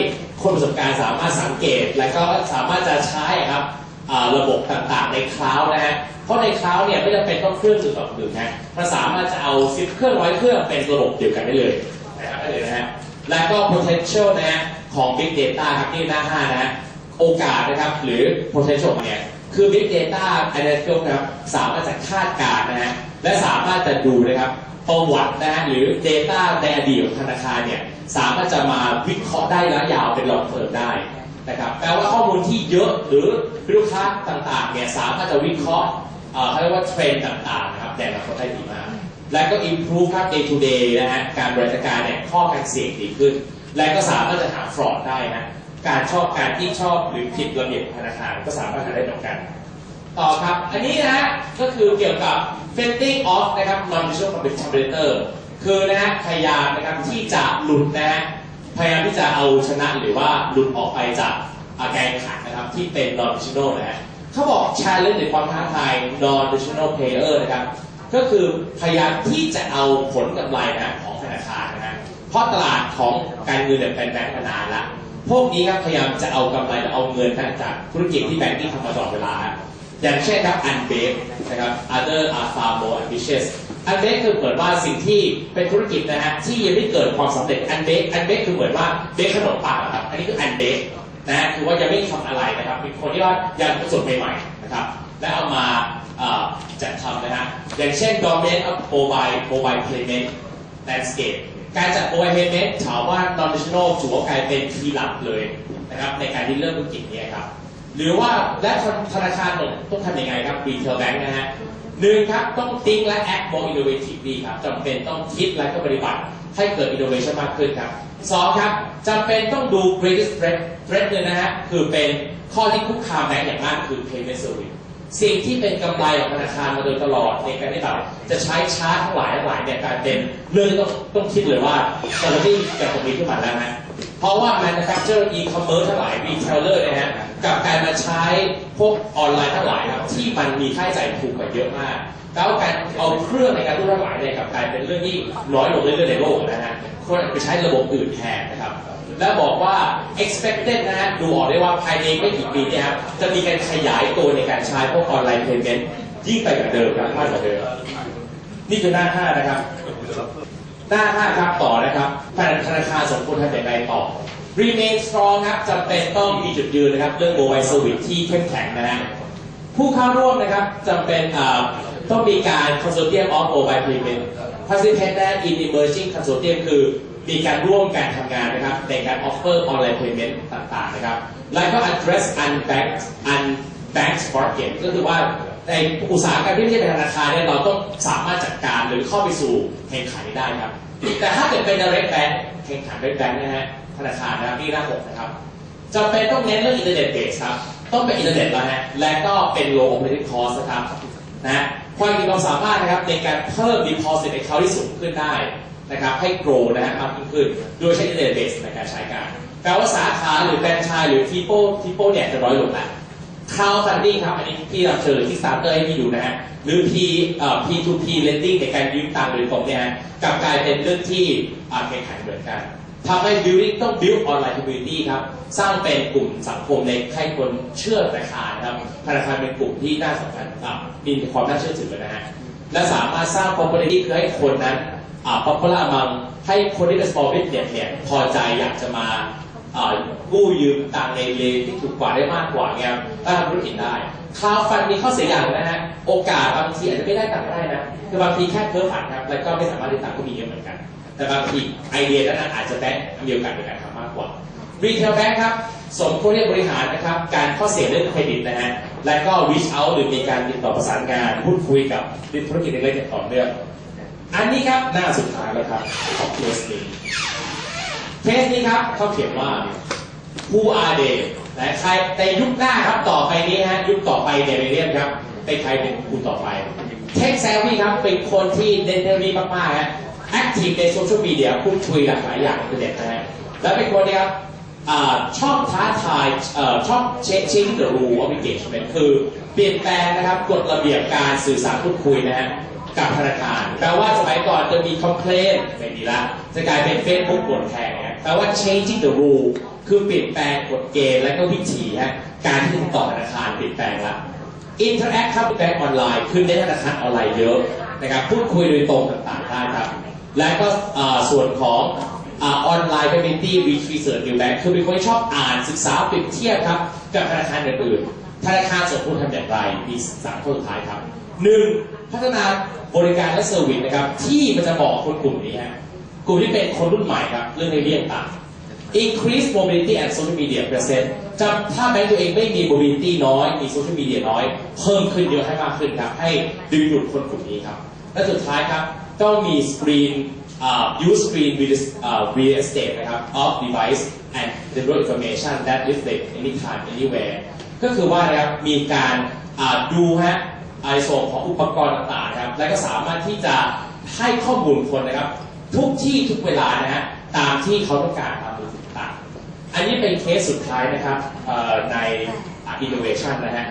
คนประสบการณ์สามารถสังเกตและก็สามารถจะใช้ครับระบบต่างๆในคลาวด์นะฮะเพราะในคลาวด์เนี่ยไม่จำเป็นต้องเครื่องหนึ่งต่อหนึ่งนะมันสามารถจะเอา10เครื่อง100เครื่องเป็นระบบเดียวกันได้เลยนะครับได้เลยนะฮะและก็ potential นะฮะของ big data ครับที่หน้า5นะฮะโอกาสนะครับหรือ potential เนี่ยคือ big data analytics นะครับสามารถจะคาดการณ์นะฮะและสามารถจะดูนะครับประวัตินะฮะหรือ data ในอดีตของธนาคารเนี่ยสามารถจะมาวิเคราะห์ได้ระยะยาวเป็น long term ได้นะครับแปลว่าข้อมูลที่เยอะหรือลูกค้าต่างๆเนี่ยสามารถจะวิเคราะห์เขาเรียกว่าเทรนด์ต่างๆนะครับในอนาคตได้ดีมากและก็ improve ครับ day to day นะฮะการบริการเนี่ยข้อการเสี่ยงดีขึ้นและก็สามารถจะหา fraud ได้นะการที่ชอบหรือผิดระเบียบธนาคารก็สามารถหาได้เหมือนกันต่อครับอันนี้นะฮะก็คือเกี่ยวกับ fending off นะครับ non-traditional competitor คือนะฮะพยายามนะครับที่จะหลุดนะฮะพยายามที่จะเอาชนะหรือว่าหลุดออกไปจากการแข่งขันนะครับที่เป็น non-traditional นะฮะเขาบอก challenge หรือความท้าทาย non-traditional player นะครับก็คือพยายามที่จะเอาผลกำไรนะของธนาคารนะฮะเพราะตลาดของการเงินเนี่ยเป็นแบงก์มานานละพวกนี้ครับพยายามจะเอากำไรและเอาเงินจากธุรกิจที่แบงก์ที่ทำมาตลอดเวลาอย่างเช่นครับ unbaked นะครับ other are far more ambitious unbaked คือเหมือนว่าสิ่งที่เป็นธุรกิจนะฮะที่ยังไม่เกิดความสำเร็จ unbaked คือเหมือนว่าเบคขนมปังครับอันนี้คือ unbaked นะฮะคือว่ายังไม่ทำอะไรนะครับเป็นคนที่ว่ายังประสบใหม่ๆนะครับและเอามาจัดทำนะฮะอย่างเช่น dominance of mobile payment landscape การจัด mobile payment ถามว่า non-traditional ถือว่ากลายเป็นทีหลักเลยนะครับในการที่เริ่มธุรกิจนี้ครับหรือว่าและธนาคารต้องทำยังไงครับ retail bank นะฮะหนึ่งครับต้อง think และ act more innovatively ครับจำเป็นต้องคิดและก็ปฏิบัติให้เกิด innovation มากขึ้นครับสองครับจำเป็นต้องดู greatest threat เนี่ยนะฮะคือเป็นข้อที่คุกคามแบงก์อย่างมากคือ payment service สิ่งที่เป็นกำไรของธนาคารมาโดยตลอดในการที่แบบจะใช้ชาร์จทั้งหลายเนี่ยกลายเป็นเรื่องที่ต้องคิดเลยว่าจะไม่เกิดตรงนี้ขึ้นมาแล้วนะเพราะว่า manufacturer e-commerce ทั้งหลาย retailer นะฮะกับการมาใช้พวกออนไลน์ทั้งหลายครับที่มันมีค่าใช้จ่ายถูกกว่าเยอะมากแล้วการเอาเครื่องในการรูดทั้งหลายเนี่ยกับกลายเป็นเรื่องที่น้อยลงเรื่อยๆในโลกนะฮะควรไปใช้ระบบอื่นแทนนะครับ และบอกว่า expected นะฮะดูออกได้ว่าภายในไม่กี่ปีเนี่ยครับจะมีการขยายตัวในการใช้พวกออนไลน์ payment ยิ่งไปกว่าเดิมครับมากกว่าเดิมนี่คือหน้า5นะครับหน้า5ครับต่อนะครับธนาคารสมควรทำอย่างไรต่อ remain strong ครับจำเป็นต้องมีจุดยืนนะครับเรื่อง mobile service ที่เข้มแข็งนะฮะผู้เข้าร่วมนะครับจำเป็นต้องมีการ consortium of mobile payment participate in emerging consortium คือมีการร่วมกันทำงานนะครับในการ offer online payment ต่างๆนะครับแล้วก็ address unbanked market ก็คือว่าในอุตสาหกรรมที่ไม่ใช่เป็นธนาคารเนี่ยเราต้องสามารถจัดการหรือเข้าไปสู่แข่งขันได้ครับแต่ถ้าเกิดเป็น direct bank แข่งขัน direct bank นะฮะธนาคารนะครับที่หน้า6นะครับจำเป็นต้องเน้นเรื่อง internet base ครับต้องเป็นอินเทอร์เน็ตแล้วฮะและก็เป็น low operating cost นะครับนะความมีความสามารถนะครับในการเพิ่ม deposit account ที่สูงขึ้นได้นะครับให้ grow นะฮะมากยิ่งขึ้นโดยใช้ internet base ในการใช้การแปลว่าสาขาหรือแฟรนไชส์หรือ people เนี่ยจะน้อยลงแล้ว crowdfunding ครับอันนี้ที่เราเชิญที่ starter ให้พี่ดูนะฮะหรือ P2P lending ในการยืมตังค์โดยตรงเนี่ยฮะกลับกลายเป็นเรื่องที่แข่งขันเหมือนกันทำให้ building ต้อง build online community ครับสร้างเป็นกลุ่มสังคมในให้คนเชื่อธนาคารนะครับธนาคารเป็นกลุ่มที่น่าสำคัญมีความน่าเชื่อถือนะฮะและสามารถสร้าง popularity คือให้คนนั้นpopular among ให้คนที่เป็น small business เนี่ยพอใจอยากจะมากู้ยืมตังค์ในเลนที่ถูกกว่าได้มากกว่าเนี่ยถ้าทำธุรกิจได้crowdfunding มีข้อเสียอย่างนะฮะโอกาสบางทีอาจจะไม่ได้ตังค์ได้นะคือบางทีแค่เพ้อฝันครับแล้วก็ไม่สามารถได้ตังค์ก็มีเยอะเหมือนกันแต่บางทีไอเดียนั้นอาจจะแบงค์มีโอกาสในการทำมากกว่า Retail Bank ครับสมควรที่จะบริหารนะครับการข้อเสียเรื่องเครดิตนะฮะและก็ reach out หรือมีการติดต่อประสานงานพูดคุยกับธุรกิจเล็กๆอย่างต่อเนื่องอันนี้ครับหน้าสุดท้ายแล้วครับของเคสนี้ครับเขาเขียนว่า Who are they นะใครในยุคหน้าครับต่อไปนี้ฮะยุคต่อไปในเรียนครับเป็นใครเป็นคุณต่อไป Tech Savvy ครับเป็นคนที่เน้นเรื่องนี้มากๆฮะactive ในโซเชียลมีเดียพูดคุยหลากหลายอย่างในอินเทอร์เน็ตนะฮะและเป็นคนที่ครับชอบท้าทายชอบ changing the rule of engagement คือเปลี่ยนแปลงนะครับกฎระเบียบการสื่อสารพูดคุยนะฮะกับธนาคารแปลว่าสมัยก่อนจะมี complaint ไม่มีละจะกลายเป็น Facebook บนแทนนะแปลว่า changing the rule คือเปลี่ยนแปลงกฎเกณฑ์และก็วิธีฮะการที่ติดต่อธนาคารเปลี่ยนแปลงละ interact ครับแบงก์ออนไลน์ขึ้นในธนาคารออนไลน์เยอะนะครับพูดคุยโดยตรงต่างๆได้ครับและก็ส่วนของออนไลน์ community research new bank คือเป็นคนที่ชอบอ่านศึกษาเปรียบเทียบครับกับธนาคารอื่นๆธนาคารสมควรทำอย่างไรมี3ข้อสุดท้ายครับ 1. พัฒนาบริการและเซอร์วิสนะครับที่มันจะบอกคนกลุ่มนี้ฮะกลุ่มที่เป็นคนรุ่นใหม่ครับเรื่องในเรื่องต่าง increase mobility and social media present ถ้าแบงก์ตัวเองไม่มี mobility น้อยมี social media น้อยเพิ่มขึ้นเยอะให้มากขึ้นครับให้ดึงดูดคนกลุ่มนี้ครับและสุดท้ายครับต้องมี screen use screen real estate นะครับ of device and deliver information that reflect anytime anywhere ก็คือว่านะครับมีการดูฮะในส่วนของอุปกรณ์ต่างๆครับและก็สามารถที่จะให้ข้อมูลคนนะครับทุกที่ทุกเวลานะฮะตามที่เขาต้องการตามมือถือต่างอันนี้เป็นเคสสุดท้ายนะครับใน innovation นะฮะ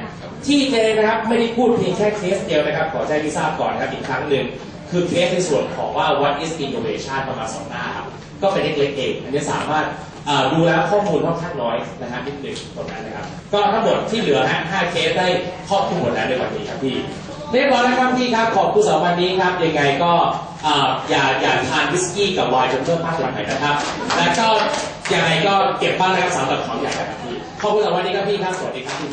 ที่เจนะครับไม่ได้พูดเพียงแค่เคสเดียวนะครับขอแจ้งให้ทราบก่อนนะครับอีกครั้งหนึ่งคือเคสในส่วนของว่า what is innovation ประมาณ2 หน้าครับก็เป็นเล็กๆเองอันนี้สามารถดูแล้วข้อมูลค่อนข้างน้อยนะฮะนิดหนึ่งตรงนั้นนะครับก็ทั้งหมดที่เหลือฮะ5เคสได้ครอบคลุมหมดแล้วในวันนี้ครับพี่เรียบร้อยแล้วครับพี่ครับขอบคุณสำหรับวันนี้ครับยังไงก็อย่าทานวิสกี้กับไวน์จนเพิ่มมากกว่าไหนนะครับและก็ยังไงก็เก็บบ้างนะครับสำหรับของใหญ่ครับพี่ขอบคุณสำหรับวันนี้ครับพี่ครับสวัสดีครับพี่